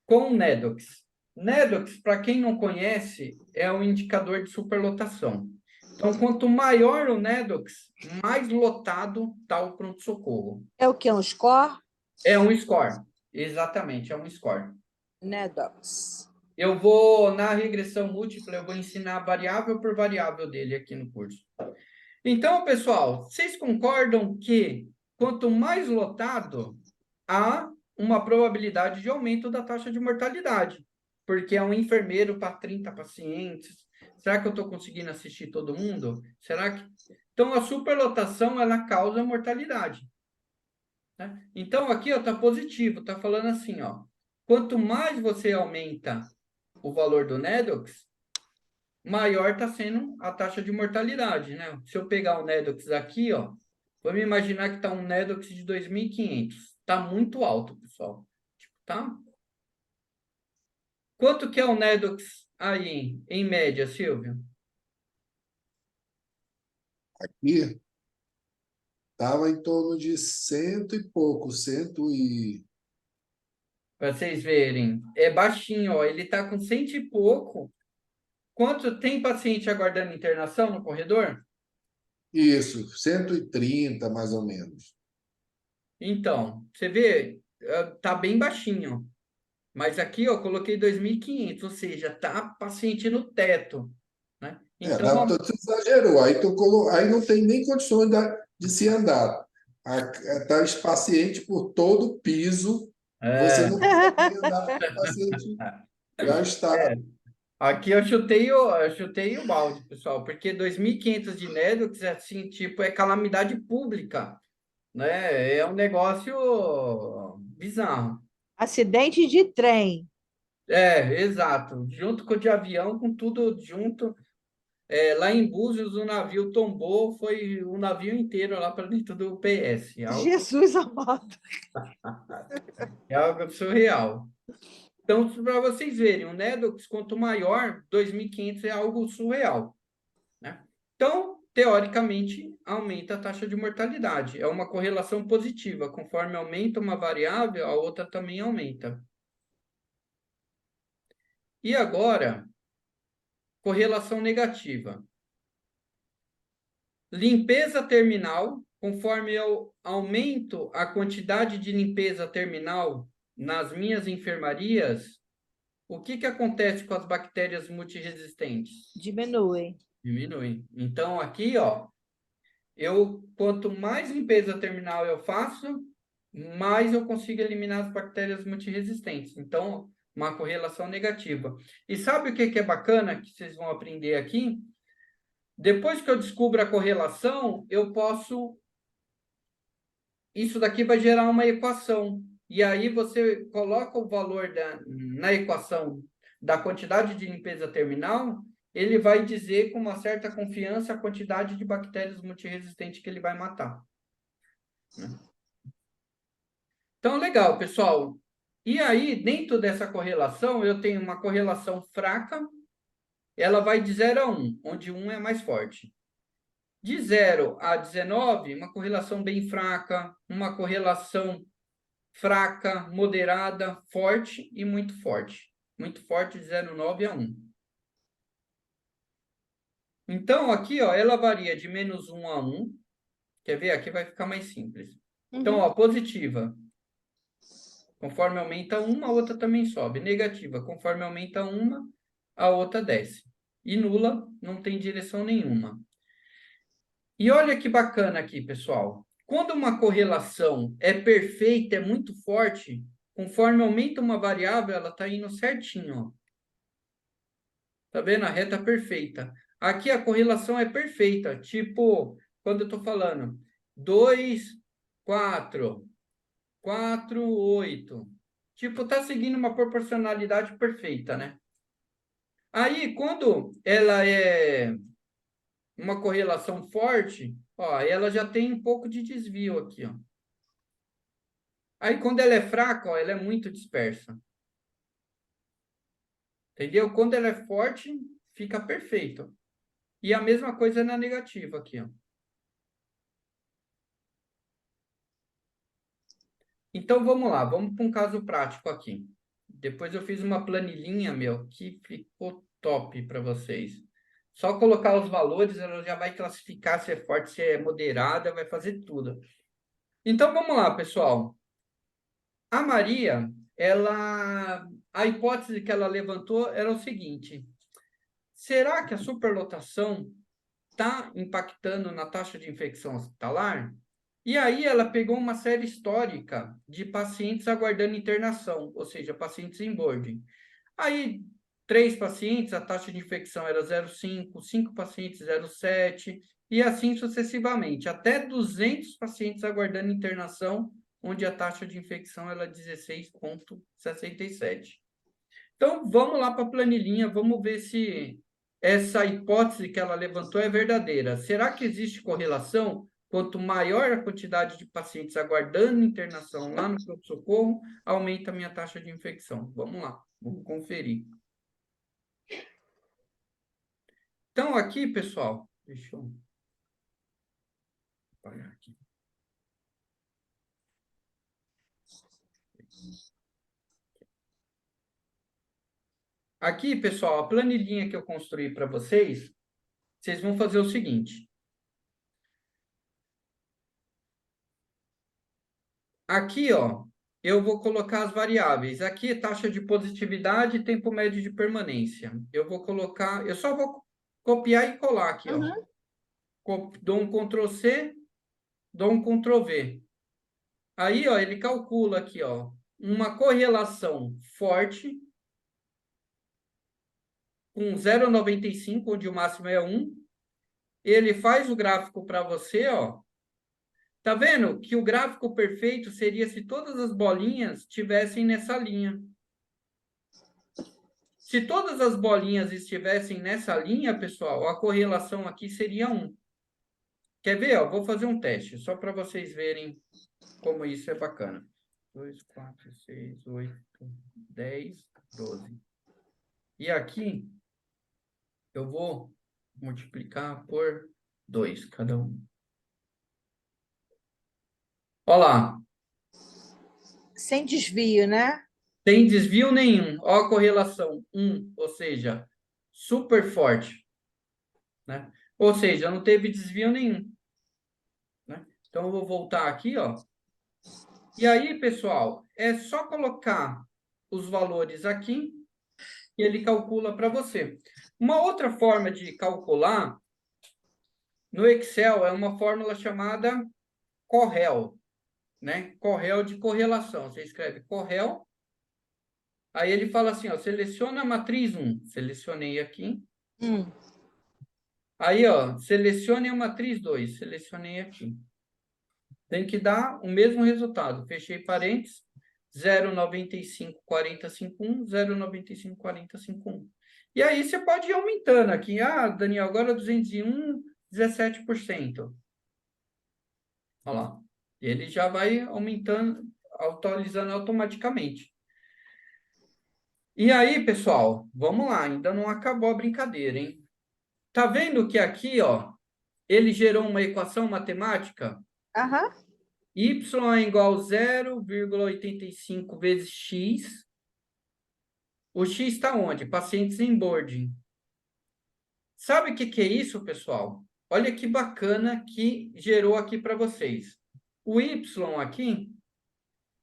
com Nedox. Nedox, para quem não conhece, é um indicador de superlotação. Então, quanto maior o Nedox, mais lotado está o pronto-socorro. É o que? Um score? É um score. Exatamente, é um score. Nedox. Eu vou, na regressão múltipla, eu vou ensinar variável por variável dele aqui no curso. Então, pessoal, vocês concordam que quanto mais lotado, há uma probabilidade de aumento da taxa de mortalidade? Porque é um enfermeiro para 30 pacientes. Será que eu estou conseguindo assistir todo mundo? Será que... Então, a superlotação, ela causa mortalidade. Né? Então, aqui está positivo, está falando assim, ó, quanto mais você aumenta o valor do Nedox, maior está sendo a taxa de mortalidade, né? Se eu pegar o Nedox aqui, ó, vamos imaginar que está um Nedox de 2.500. Está muito alto, pessoal. Tá? Quanto que é o Nedox aí, em média, Silvio? Aqui estava em torno de cento e pouco, Para vocês verem. É baixinho, ó. Ele está com 100 e pouco. Quanto tem paciente aguardando internação no corredor? isso, 130 mais ou menos. Então, você vê, tá bem baixinho. Mas aqui eu coloquei 2.500, ou seja, tá paciente no teto, né? Então, Tu exagerou, aí não tem nem condições de se andar. Está espaciente por todo o piso, você é, não consegue andar, porque o paciente já está. aqui eu chutei o balde, pessoal, porque 2.500 de Nedox, assim, tipo, é calamidade pública, né? É um negócio bizarro. Acidente de trem. É, exato. Junto com o de avião, com tudo junto. Lá em Búzios, o navio tombou, foi o navio inteiro lá para dentro do PS. Jesus amado. É algo surreal. Então, para vocês verem, o Nedox, quanto maior, 2.500 é algo surreal, né? Então, teoricamente, aumenta a taxa de mortalidade. É uma correlação positiva. Conforme aumenta uma variável, a outra também aumenta. E agora, correlação negativa. Limpeza terminal, conforme eu aumento a quantidade de limpeza terminal nas minhas enfermarias, o que acontece com as bactérias multiresistentes? Diminui. Diminui. Então, aqui, ó, quanto mais limpeza terminal eu faço, mais eu consigo eliminar as bactérias multiresistentes. Então, uma correlação negativa. E sabe o que é bacana que vocês vão aprender aqui? Depois que eu descubro a correlação, eu posso... Isso daqui vai gerar uma equação. E aí você coloca o valor na equação da quantidade de limpeza terminal, ele vai dizer com uma certa confiança a quantidade de bactérias multiresistentes que ele vai matar. Então, legal, pessoal. E aí, dentro dessa correlação, eu tenho uma correlação fraca, ela vai de 0 a 1, onde 1 é mais forte. De 0 a 19, uma correlação bem fraca, uma correlação fraca, moderada, forte e muito forte. Muito forte de 0,9 a 1. Então, aqui, ó, ela varia de -1 a 1. Quer ver? Aqui vai ficar mais simples. Então, ó, positiva. Conforme aumenta uma, a outra também sobe. Negativa. Conforme aumenta uma, a outra desce. E nula, não tem direção nenhuma. E olha que bacana aqui, pessoal. Quando uma correlação é perfeita, é muito forte, conforme aumenta uma variável, ela está indo certinho. Ó. Tá vendo? A reta perfeita. Aqui a correlação é perfeita. Tipo, quando eu estou falando 2, 4, 4, 8. Tipo, tá seguindo uma proporcionalidade perfeita, né? Aí, quando ela é uma correlação forte, ó, ela já tem um pouco de desvio aqui, ó. Aí, quando ela é fraca, ó, ela é muito dispersa. Entendeu? Quando ela é forte, fica perfeito. E a mesma coisa na negativa aqui, ó. Então, vamos lá. Vamos para um caso prático aqui. Depois eu fiz uma planilhinha, meu, que ficou top para vocês. Só colocar os valores, ela já vai classificar se é forte, se é moderada, vai fazer tudo. Então, vamos lá, pessoal. A Maria, a hipótese que ela levantou era o seguinte: será que a superlotação está impactando na taxa de infecção hospitalar? E aí ela pegou uma série histórica de pacientes aguardando internação, ou seja, pacientes em boarding. Aí, 3 pacientes, a taxa de infecção era 0,5, 5 pacientes 0,7, e assim sucessivamente, até 200 pacientes aguardando internação, onde a taxa de infecção era 16,67. Então, vamos lá para a planilhinha, vamos ver se essa hipótese que ela levantou é verdadeira. Será que existe correlação? Quanto maior a quantidade de pacientes aguardando internação lá no pronto-socorro, aumenta a minha taxa de infecção. Vamos lá, vamos conferir. Então, aqui, pessoal, deixa eu apagar aqui. Aqui, pessoal, a planilhinha que eu construí para vocês, vocês vão fazer o seguinte. Aqui, ó, eu vou colocar as variáveis. Aqui, taxa de positividade e tempo médio de permanência. Eu vou colocar, eu só vou copiar e colar aqui, ó. Dou um Ctrl C, dou um Ctrl V. Aí, ó, ele calcula aqui, ó, uma correlação forte com 0,95, onde o máximo é 1. Ele faz o gráfico para você, ó. Tá vendo que o gráfico perfeito seria se todas as bolinhas estivessem nessa linha. Se todas as bolinhas estivessem nessa linha, pessoal, a correlação aqui seria 1. Quer ver? Ó, vou fazer um teste, só para vocês verem como isso é bacana. 2, 4, 6, 8, 10, 12. E aqui, eu vou multiplicar por 2 cada um. Olha lá. Sem desvio, né? Sem desvio nenhum. Olha a correlação, 1, ou seja, super forte. Né? Ou seja, não teve desvio nenhum. Né? Então, eu vou voltar aqui, ó. E aí, pessoal, é só colocar os valores aqui e ele calcula para você. Uma outra forma de calcular no Excel é uma fórmula chamada Correl, né? Correl de correlação. Você escreve Correl, aí ele fala assim, ó, seleciona a matriz 1. Selecionei aqui. Aí, ó, selecione a matriz 2. Selecionei aqui. Tem que dar o mesmo resultado. Fechei parênteses. 0,954051, 0,954051. E aí você pode ir aumentando aqui. Ah, Daniel, agora 201, 17%. Olha lá. Ele já vai aumentando, atualizando automaticamente. E aí, pessoal, vamos lá. Ainda não acabou a brincadeira, hein? Tá vendo que aqui, ó, ele gerou uma equação matemática? Aham. Y é igual a 0,85 vezes X. O X está onde? Pacientes em boarding. Sabe o que é isso, pessoal? Olha que bacana que gerou aqui para vocês. O Y aqui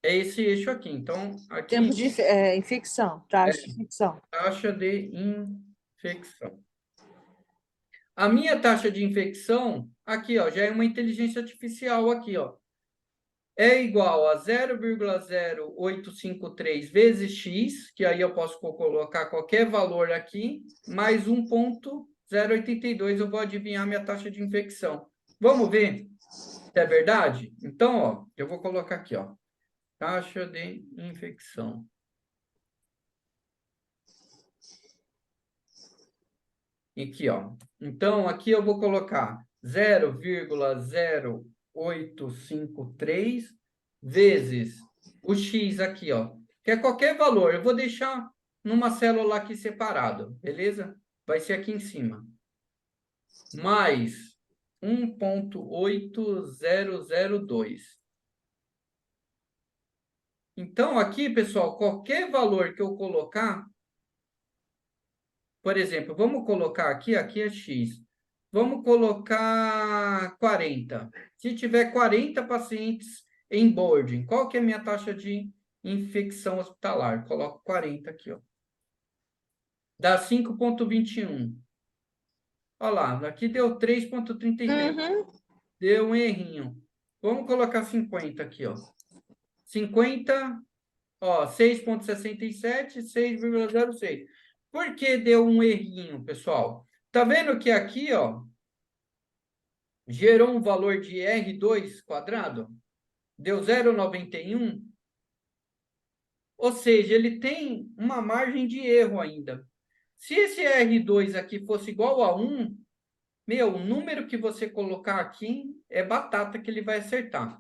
é esse eixo aqui. Então, aqui Tempo de infecção, taxa de infecção. taxa de infecção. A minha taxa de infecção, aqui, ó, já é uma inteligência artificial aqui, ó. É igual a 0,0853 vezes x, que aí eu posso colocar qualquer valor aqui, mais 1,082, eu vou adivinhar minha taxa de infecção. Vamos ver se é verdade? Então, ó, eu vou colocar aqui, ó. taxa de infecção. Aqui, ó. Então, aqui eu vou colocar 0,0853 vezes o X aqui, ó. Que é qualquer valor. Eu vou deixar numa célula aqui separado, beleza? Vai ser aqui em cima. Mais 1,8002. Então, aqui, pessoal, qualquer valor que eu colocar, por exemplo, vamos colocar aqui é X. Vamos colocar 40. Se tiver 40 pacientes em boarding, qual que é a minha taxa de infecção hospitalar? Coloco 40 aqui, ó. Dá 5,21. Olha lá, aqui deu 3,33. Uhum. Deu um errinho. Vamos colocar 50 aqui, ó. 50, ó, 6,67, 6,06. Por que deu um errinho, pessoal? Tá vendo que aqui, ó, gerou um valor de R2 quadrado? Deu 0,91? Ou seja, ele tem uma margem de erro ainda. Se esse R2 aqui fosse igual a 1, meu, o número que você colocar aqui é batata que ele vai acertar.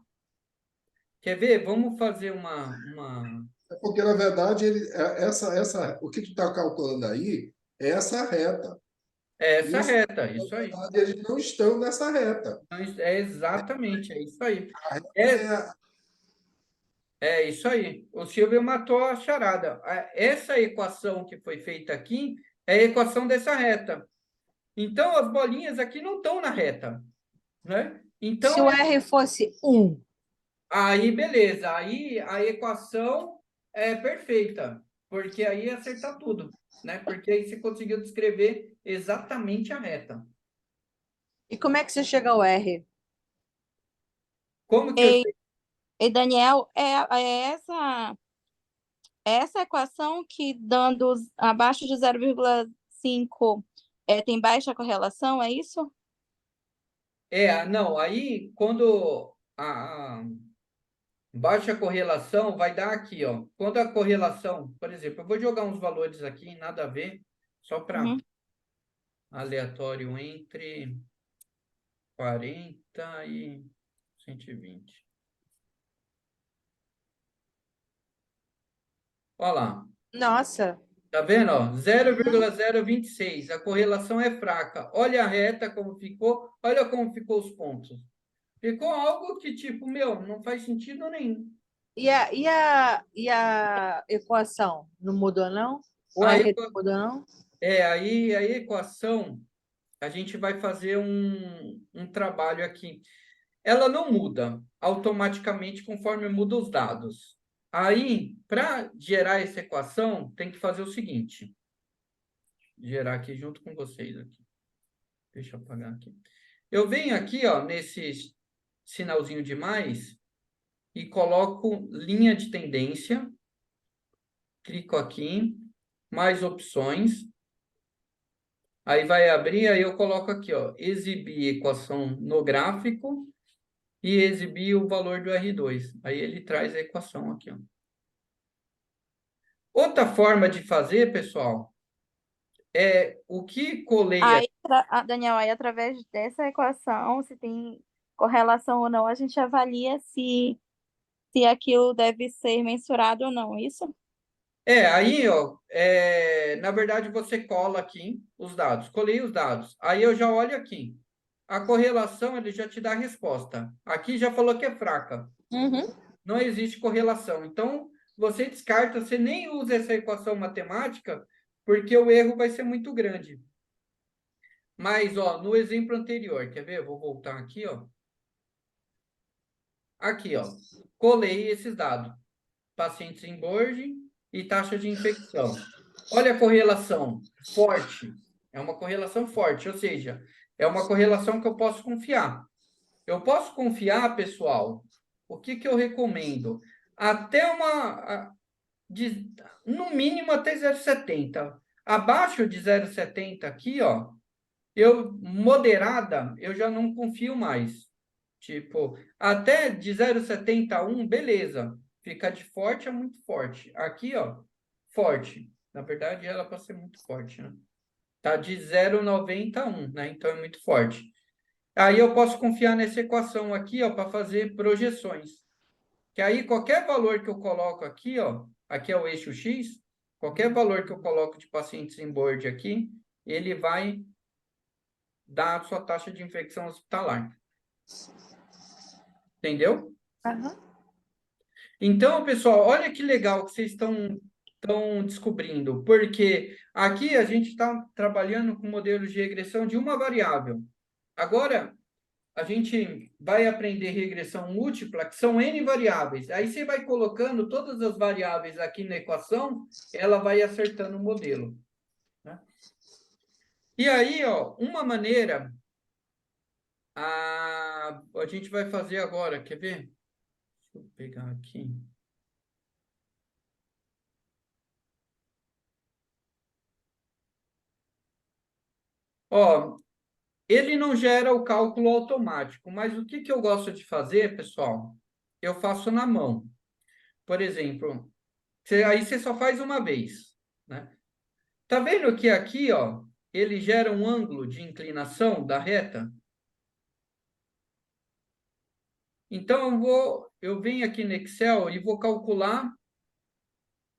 Quer ver? Vamos fazer uma... É porque, na verdade, o que tu está calculando aí é essa reta. É essa Isso, reta, na isso aí. verdade, eles não estão nessa reta. É exatamente, é isso aí. A reta É, é a- é isso aí. O Silvio matou a charada. Essa equação que foi feita aqui é a equação dessa reta. Então, as bolinhas aqui não estão na reta, né? Se Então, o R fosse 1, aí, beleza. Aí, a equação é perfeita, porque aí ia acertar tudo, né? Porque aí você conseguiu descrever exatamente a reta. e como é que você chega ao R? Como que eu E, sei? e Daniel, essa equação que dando abaixo de 0,5 tem baixa correlação, é isso? Não, aí quando a baixa correlação vai dar aqui, ó. Quando a correlação, por exemplo, eu vou jogar uns valores aqui, nada a ver, só para Uhum. aleatório entre 40 e 120. Olha lá, Nossa. tá vendo, ó? Uhum. 0,026, a correlação é fraca. Olha a reta como ficou, olha como ficou os pontos. Ficou algo que, tipo, meu, não faz sentido nenhum. E a equação? Não mudou, não? O Aí, R não mudou, não? aí a equação, a gente vai fazer um trabalho aqui. Ela não muda automaticamente conforme muda os dados. Aí, para gerar essa equação, tem que fazer o seguinte. Gerar aqui junto com vocês aqui. Deixa eu apagar aqui. Eu venho aqui, ó, nesse sinalzinho de mais e coloco linha de tendência. Clico aqui, mais opções. Aí vai abrir, aí eu coloco aqui, ó, exibir equação no gráfico e exibir o valor do R2. Aí ele traz a equação aqui, ó. Outra forma de fazer, pessoal, é o que coleia. Aí, Daniel, aí através dessa equação, se tem correlação ou não, a gente avalia se aquilo deve ser mensurado ou não, isso? Aí, ó, na verdade você cola aqui os dados, colei os dados. Aí eu já olho aqui. A correlação, ele já te dá a resposta. Aqui já falou que é fraca. Uhum. Não existe correlação. Então, você descarta, você nem usa essa equação matemática, porque o erro vai ser muito grande. Mas, ó, no exemplo anterior, quer ver? Eu vou voltar aqui, ó. Aqui, ó. Colei esses dados. Pacientes em boarding e taxa de infecção. Olha a correlação forte. É uma correlação forte, ou seja, é uma correlação que eu posso confiar. Eu posso confiar, pessoal. O que que eu recomendo? Até no mínimo até 0,70. Abaixo de 0,70 aqui, ó, moderada, eu já não confio mais. Tipo, até de 0,71, beleza. Fica de forte a muito forte. Aqui, ó, forte. Na verdade, ela para ser muito forte, né? Tá de 0,90 a 1, né? Então é muito forte. Aí eu posso confiar nessa equação aqui, ó, para fazer projeções. Que aí qualquer valor que eu coloco aqui, ó, aqui é o eixo X, qualquer valor que eu coloco de pacientes em board aqui, ele vai dar a sua taxa de infecção hospitalar. Entendeu? Aham. Então, pessoal, olha que legal que vocês estão descobrindo, porque aqui a gente está trabalhando com modelos de regressão de uma variável. Agora, a gente vai aprender regressão múltipla, que são N variáveis. Aí você vai colocando todas as variáveis aqui na equação, ela vai acertando o modelo, né? E aí, ó, uma maneira a gente vai fazer agora, quer ver? Deixa eu pegar aqui. Ó, ele não gera o cálculo automático, mas o que eu gosto de fazer, pessoal? Eu faço na mão. Por exemplo, aí você só faz uma vez, né? Tá vendo que aqui, ó, ele gera um ângulo de inclinação da reta? Então, eu venho aqui no Excel e vou calcular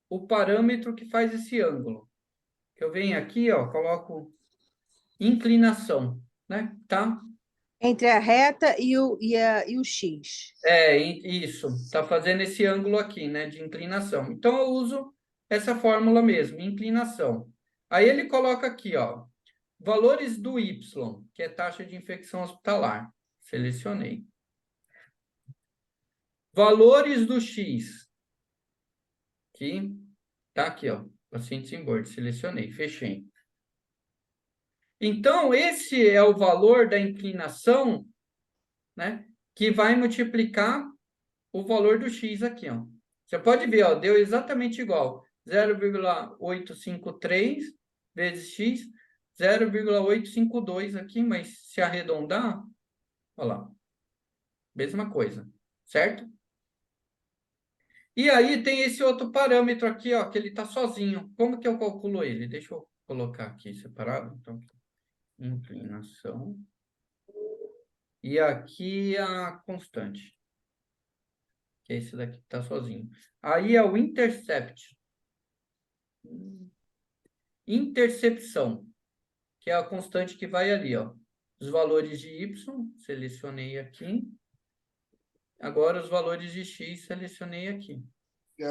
o parâmetro que faz esse ângulo. Eu venho aqui, ó, coloco inclinação, né? Tá? Entre a reta e o X. Isso. Tá fazendo esse ângulo aqui, né, de inclinação. Então, eu uso essa fórmula mesmo, inclinação. Aí ele coloca aqui, ó, valores do Y, que é taxa de infecção hospitalar. Selecionei. Valores do X, que tá aqui, ó, pacientes em board, selecionei, fechei. Então, esse é o valor da inclinação, né, que vai multiplicar o valor do X aqui, ó. Você pode ver, ó, deu exatamente igual. 0,853 vezes X, 0,852 aqui, mas se arredondar, olha lá, mesma coisa, certo? E aí tem esse outro parâmetro aqui, ó, que ele está sozinho. Como que eu calculo ele? Deixa eu colocar aqui separado. Então, inclinação. E aqui a constante, que é esse daqui que está sozinho. Aí é o intercept. Intercepção, que é a constante que vai ali, ó. Os valores de Y, selecionei aqui. Agora os valores de X, selecionei aqui. É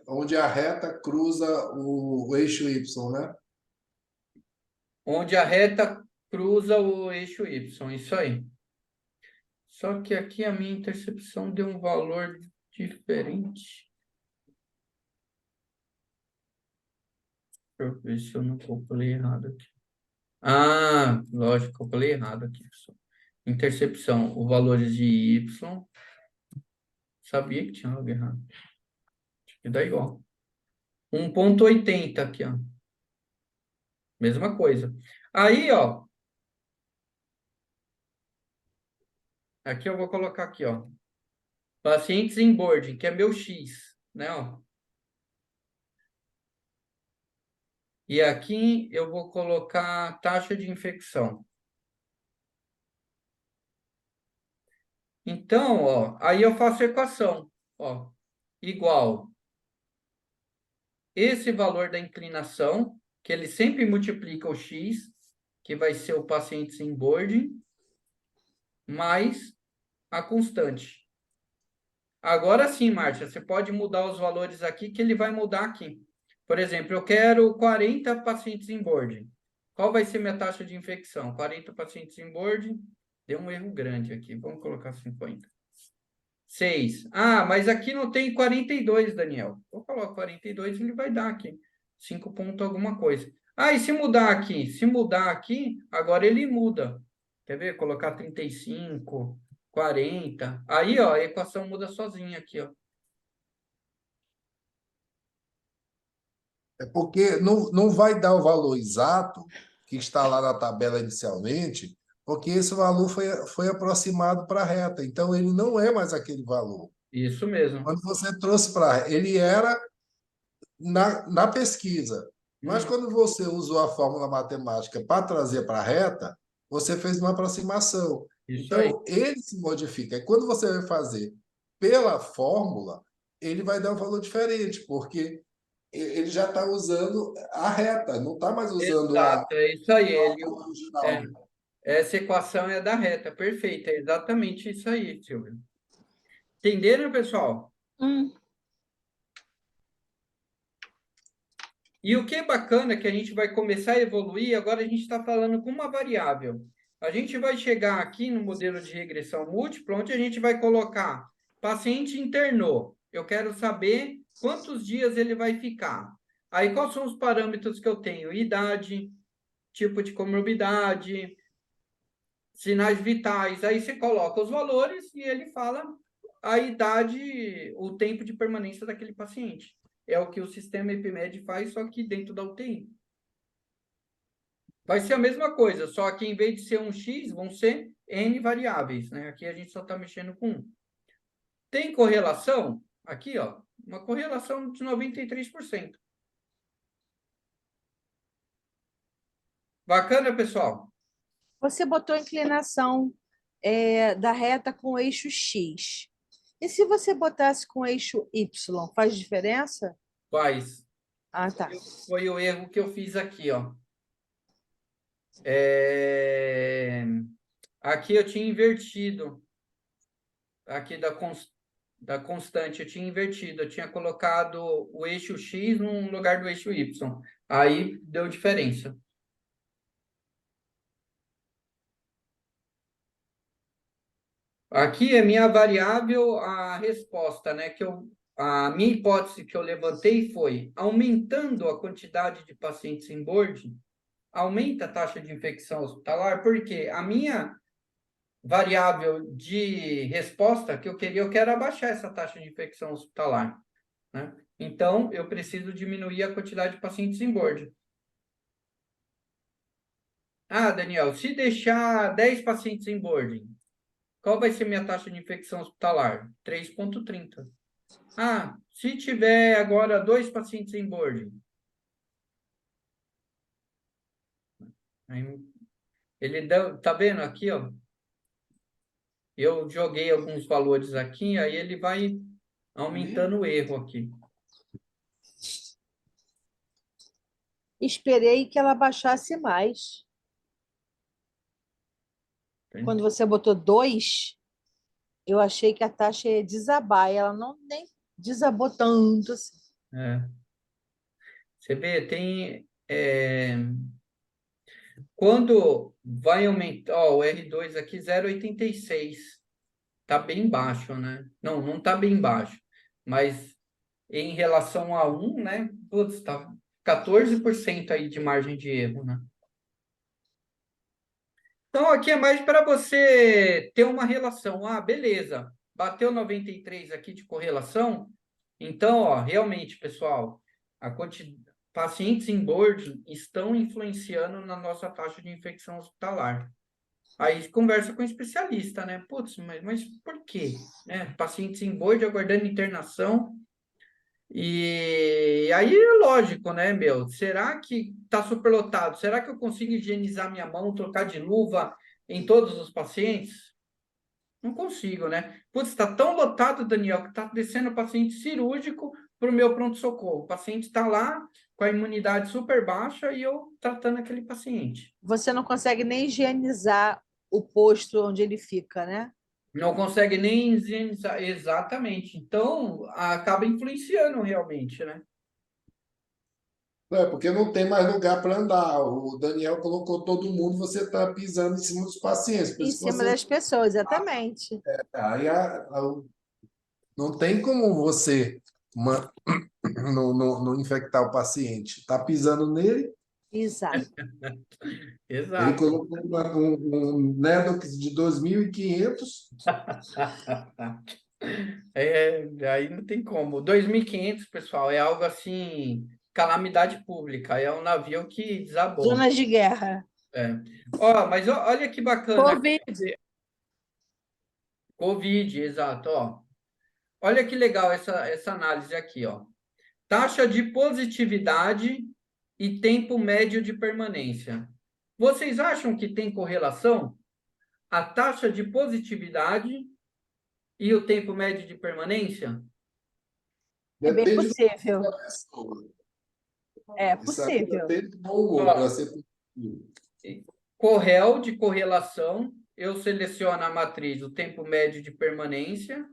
onde a reta cruza o eixo Y, né? Onde a reta cruza o eixo Y, isso aí. Só que aqui a minha intercepção deu um valor diferente. Deixa eu ver se eu não calculei errado aqui. Ah, lógico, calculei errado aqui, pessoal. Intercepção, os valores de Y. Sabia que tinha algo errado. Acho que dá igual. 1,80 aqui, ó. Mesma coisa. Aí, ó. Aqui eu vou colocar aqui, ó. Pacientes em boarding, que é meu X, né, ó. E aqui eu vou colocar taxa de infecção. Então, ó, aí eu faço a equação, ó, igual esse valor da inclinação, que ele sempre multiplica o x, que vai ser o paciente em boarding, mais a constante. Agora sim, Márcia, você pode mudar os valores aqui, que ele vai mudar aqui. Por exemplo, eu quero 40 pacientes em boarding. Qual vai ser minha taxa de infecção? 40 pacientes em boarding. Deu um erro grande aqui. Vamos colocar 50. 6. Ah, mas aqui não tem 42, Daniel. Eu coloco 42 e ele vai dar aqui. 5 ponto alguma coisa. Ah, e se mudar aqui? Se mudar aqui, agora ele muda. Quer ver? Colocar 35, 40. Aí, ó, a equação muda sozinha aqui, ó. É porque não vai dar o valor exato que está lá na tabela inicialmente, porque esse valor foi aproximado para a reta. Então, ele não é mais aquele valor. Isso mesmo. Quando você trouxe para... Ele era na pesquisa. Mas Hum, quando você usou a fórmula matemática para trazer para a reta, você fez uma aproximação. isso aí. Então, ele se modifica. E quando você vai fazer pela fórmula, ele vai dar um valor diferente, porque ele já está usando a reta, não está mais usando Exato, é isso aí. a Ele, original. é, essa equação é da reta, perfeita. É exatamente isso aí, Silvio. Entenderam, pessoal? E o que é bacana é que a gente vai começar a evoluir, agora a gente está falando com uma variável. A gente vai chegar aqui no modelo de regressão múltipla, onde a gente vai colocar paciente internou. Eu quero saber quantos dias ele vai ficar. Aí, quais são os parâmetros que eu tenho? Idade, tipo de comorbidade, sinais vitais. Aí você coloca os valores e ele fala a idade, o tempo de permanência daquele paciente. É o que o sistema EpiMed faz, só que dentro da UTI. Vai ser a mesma coisa, só que em vez de ser um X, vão ser N variáveis, né? Aqui a gente só está mexendo com um. Tem correlação? Aqui, ó, uma correlação de 93%. Bacana, pessoal? Você botou a inclinação da reta com o eixo X. E se você botasse com o eixo Y, faz diferença? Faz. Ah, tá. Foi o erro que eu fiz aqui, ó. Aqui eu tinha invertido. Aqui da constante, eu tinha invertido. Eu tinha colocado o eixo X no lugar do eixo Y. Aí deu diferença. Aqui é minha variável, a resposta, né? A minha hipótese que eu levantei foi, aumentando a quantidade de pacientes em board, aumenta a taxa de infecção hospitalar, porque a minha variável de resposta que eu quero abaixar essa taxa de infecção hospitalar, né? Então, eu preciso diminuir a quantidade de pacientes em board. Ah, Daniel, se deixar 10 pacientes em boarding, qual vai ser minha taxa de infecção hospitalar? 3,30. Ah, se tiver agora 2 pacientes em boarding, aí ele deu, tá vendo aqui, ó? Eu joguei alguns valores aqui, aí ele vai aumentando o erro aqui. Esperei que ela baixasse mais. Quando você botou 2, eu achei que a taxa ia desabar. E ela não nem desabou tanto assim. É. Você vê, quando vai aumentar, ó, o R2 aqui 0,86. Tá bem baixo, né? Não, não tá bem baixo. Mas em relação a 1, né? Putz, tá 14% aí de margem de erro, né? Então, aqui é mais para você ter uma relação. Ah, beleza. Bateu 93 aqui de correlação. Então, ó, realmente, pessoal, pacientes em board estão influenciando na nossa taxa de infecção hospitalar. Aí conversa com o especialista, né? Putz, mas por quê? Né? Pacientes em board aguardando internação. E aí é lógico, né, meu? Será que está superlotado? Será que eu consigo higienizar minha mão, trocar de luva em todos os pacientes? Não consigo, né? Putz, está tão lotado, Daniel, que está descendo paciente cirúrgico para o meu pronto-socorro. O paciente está lá com a imunidade super baixa e eu tratando aquele paciente. Você não consegue nem higienizar o posto onde ele fica, né? Não consegue nem higienizar. Exatamente. Então, acaba influenciando realmente, né? É, porque não tem mais lugar para andar. O Daniel colocou todo mundo, você está pisando em cima dos pacientes. Por Em isso que cima você. das pessoas, exatamente. Aí não tem como você não infectar o paciente. Está pisando nele, Exato. ele Exato. colocou um Nedox de 2.500. Aí não tem como. 2.500, pessoal, é algo assim, calamidade pública. É um navio que desabou. Zonas de guerra. É. Ó, mas olha que bacana. Covid. Covid, exato, ó. olha que legal essa análise aqui, ó. Taxa de positividade e tempo médio de permanência. Vocês acham que tem correlação a taxa de positividade e o tempo médio de permanência? É bem Depende possível. da pessoa. É Isso aí possível. depende do bom humor para ser positivo. Correl de correlação, eu seleciono a matriz, o tempo médio de permanência,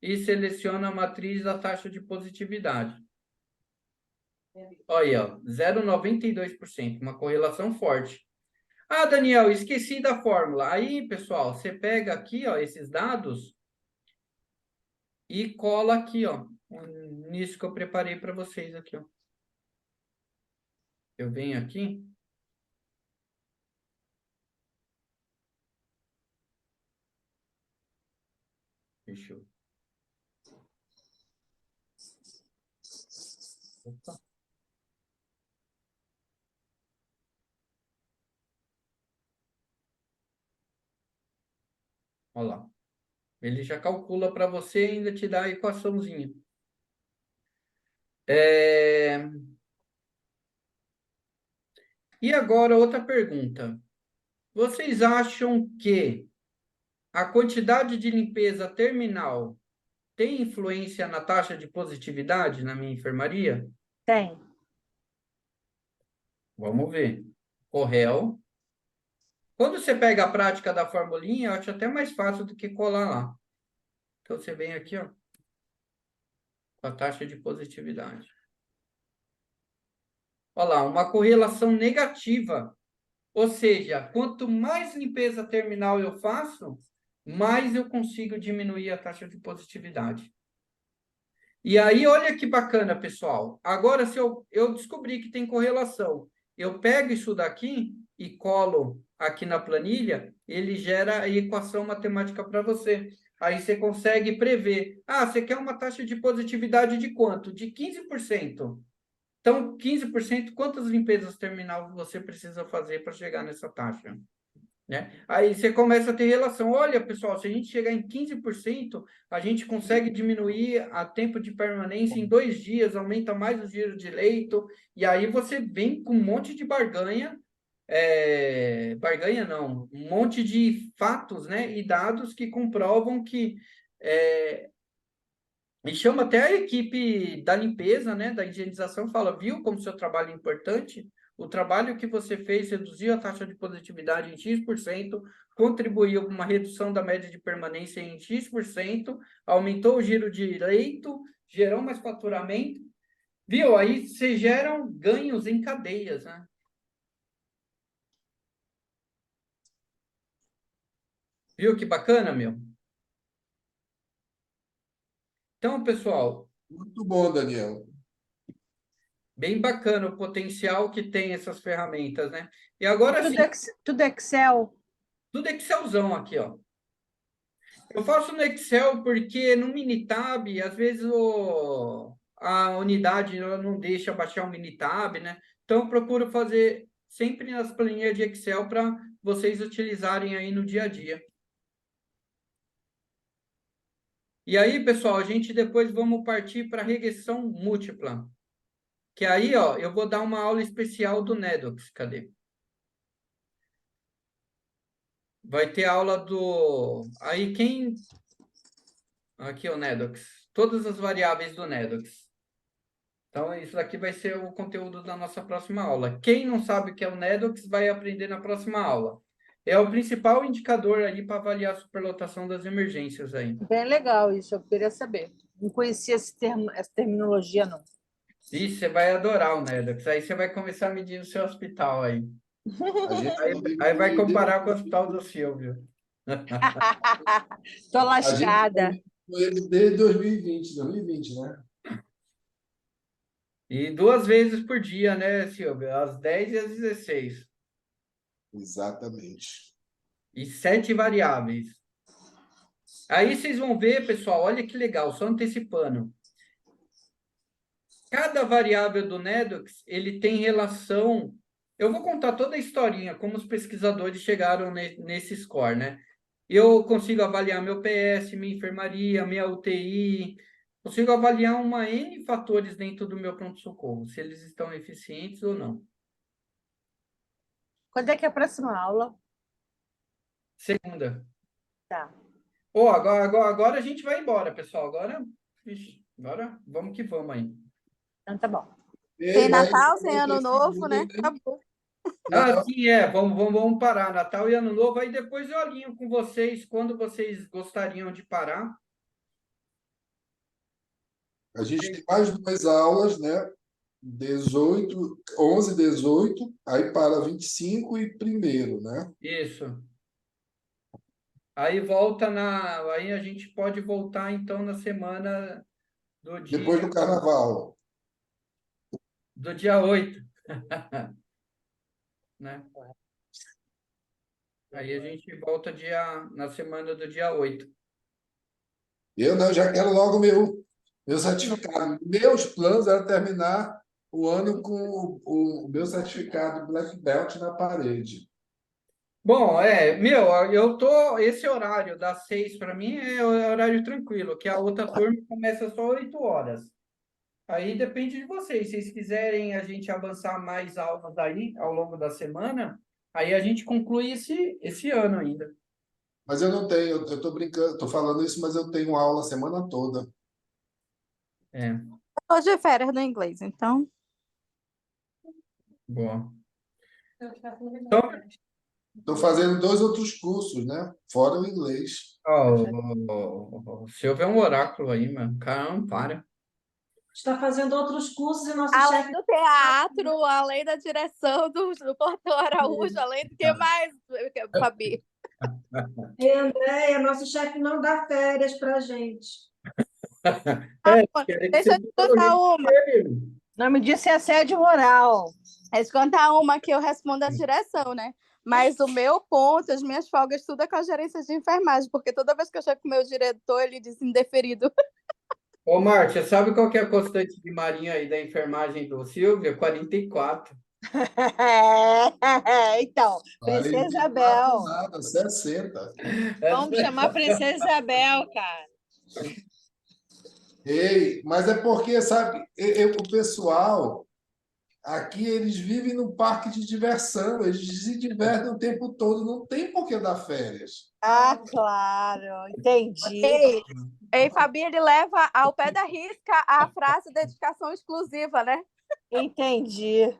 e seleciono a matriz da taxa de positividade. Olha aí, ó, 0,92%, uma correlação forte. Ah, Daniel, esqueci da fórmula. Aí, pessoal, você pega aqui, ó, esses dados e cola aqui, ó, nisso que eu preparei para vocês aqui, ó. Eu venho aqui. Deixa eu... Opa. Olha lá. Ele já calcula para você e ainda te dá a equaçãozinha. E agora, outra pergunta. Vocês acham que a quantidade de limpeza terminal tem influência na taxa de positividade na minha enfermaria? Tem. Vamos ver. Correl. Quando você pega a prática da formulinha, eu acho até mais fácil do que colar lá. Então, você vem aqui, ó, com a taxa de positividade. Olha lá, uma correlação negativa. Ou seja, quanto mais limpeza terminal eu faço, mais eu consigo diminuir a taxa de positividade. E aí, olha que bacana, pessoal. Agora, se eu descobri que tem correlação, eu pego isso daqui e colo aqui na planilha, ele gera a equação matemática para você. Aí você consegue prever. Ah, você quer uma taxa de positividade de quanto? De 15%. Então, 15%, quantas limpezas terminal você precisa fazer para chegar nessa taxa? Né? Aí você começa a ter relação. Olha, pessoal, se a gente chegar em 15%, a gente consegue diminuir a tempo de permanência em 2 dias, aumenta mais o giro de leito, e aí você vem com um monte de barganha, barganha não, um monte de fatos, né, e dados que comprovam que e chama até a equipe da limpeza, né, da higienização, fala, viu como seu trabalho é importante? O trabalho que você fez reduziu a taxa de positividade em X%, contribuiu para uma redução da média de permanência em X%, aumentou o giro de leito, gerou mais faturamento. Viu? Aí você geram ganhos em cadeias, né? Viu que bacana, meu? Então, pessoal, Muito bom, Daniel. bem bacana o potencial que tem essas ferramentas, né? E agora sim, Tudo Excel. tudo Excelzão aqui, ó. Eu faço no Excel porque no Minitab, às vezes a unidade ela não deixa baixar o Minitab, né? Então, eu procuro fazer sempre nas planilhas de Excel para vocês utilizarem aí no dia a dia. E aí, pessoal, a gente depois vamos partir para regressão múltipla. Que aí, ó, eu vou dar uma aula especial do Nedox. Cadê? Vai ter aula do... Aí, quem... Aqui, o Nedox. Todas as variáveis do Nedox. Então, isso daqui vai ser o conteúdo da nossa próxima aula. Quem não sabe o que é o Nedox vai aprender na próxima aula. É o principal indicador aí para avaliar a superlotação das emergências aí. Bem legal isso, eu queria saber. Não conhecia esse termo, essa terminologia, não. Ih, você vai adorar o Nedox. Aí você vai começar a medir o seu hospital aí. A gente Aí vai comparar com o hospital do Silvio. Tô a gente lascada. com ele desde 2020, né? E 2 vezes por dia, né, Silvio? Às 10 e às 16. Exatamente. E 7 variáveis. Aí vocês vão ver, pessoal, olha que legal, só antecipando. Cada variável do Nedox, ele tem relação... Eu vou contar toda a historinha, como os pesquisadores chegaram nesse score, né? Eu consigo avaliar meu PS, minha enfermaria, minha UTI, consigo avaliar uma N fatores dentro do meu pronto-socorro, se eles estão eficientes ou não. Quando é que é a próxima aula? Segunda. Tá. Agora a gente vai embora, pessoal. Agora vamos que vamos aí. Então tá bom. Sem Mas Natal, sem Ano segunda, Novo, né? Acabou. Ah, sim, vamos parar. Natal e Ano Novo. Aí depois eu alinho com vocês quando vocês gostariam de parar. a gente tem mais 2 aulas, né? 18, 11, 18, aí para 25 e primeiro, né? Isso. Aí a gente pode voltar então na semana do Depois do carnaval. dia 8, né? Aí a gente volta na semana do dia 8. Eu não, já quero logo meu certificado. Meus planos eram terminar o ano com o meu certificado Black Belt na parede. Bom, esse horário das 6 para mim é o horário tranquilo, que a outra turma começa só 8 horas. Aí depende de vocês. Se vocês quiserem a gente avançar mais aulas aí ao longo da semana, aí a gente conclui esse ano ainda. Mas eu não tenho, eu estou brincando, estou falando isso, mas eu tenho aula a semana toda. É, Hoje é férias no inglês, então. boa. Estou fazendo 2 outros cursos, né? Fora o inglês. O Silvio é um oráculo aí, mano. Cara, não para. Está fazendo outros cursos e nosso Além chefe. do teatro, além da direção do Portão Araújo, além do que mais, Fabi? E Andréia, nosso chefe não dá férias para a gente. Deixa eu te contar uma. O nome disso é assédio moral. Deixa eu te contar uma que eu respondo à direção, né? Mas o meu ponto, as minhas folgas, tudo é com a gerência de enfermagem, porque toda vez que eu chego com o meu diretor, ele diz indeferido. Ô, Márcia, sabe qual que é a constante de Marinho aí da enfermagem do Silvio? 44. Então, Princesa 44 Isabel. nada, 60. Vamos chamar Princesa Isabel, cara. Ei, mas é porque, sabe, o pessoal aqui, eles vivem no parque de diversão, eles se divertem o tempo todo, não tem por que dar férias. Ah, claro, entendi. Ei, Fabi, ele leva ao pé da risca a frase dedicação exclusiva, né? Entendi.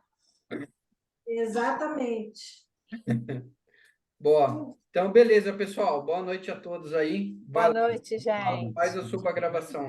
Exatamente. Boa. Então, beleza, pessoal. Boa noite a todos aí. Boa noite, gente. Faz a sua gravação lá.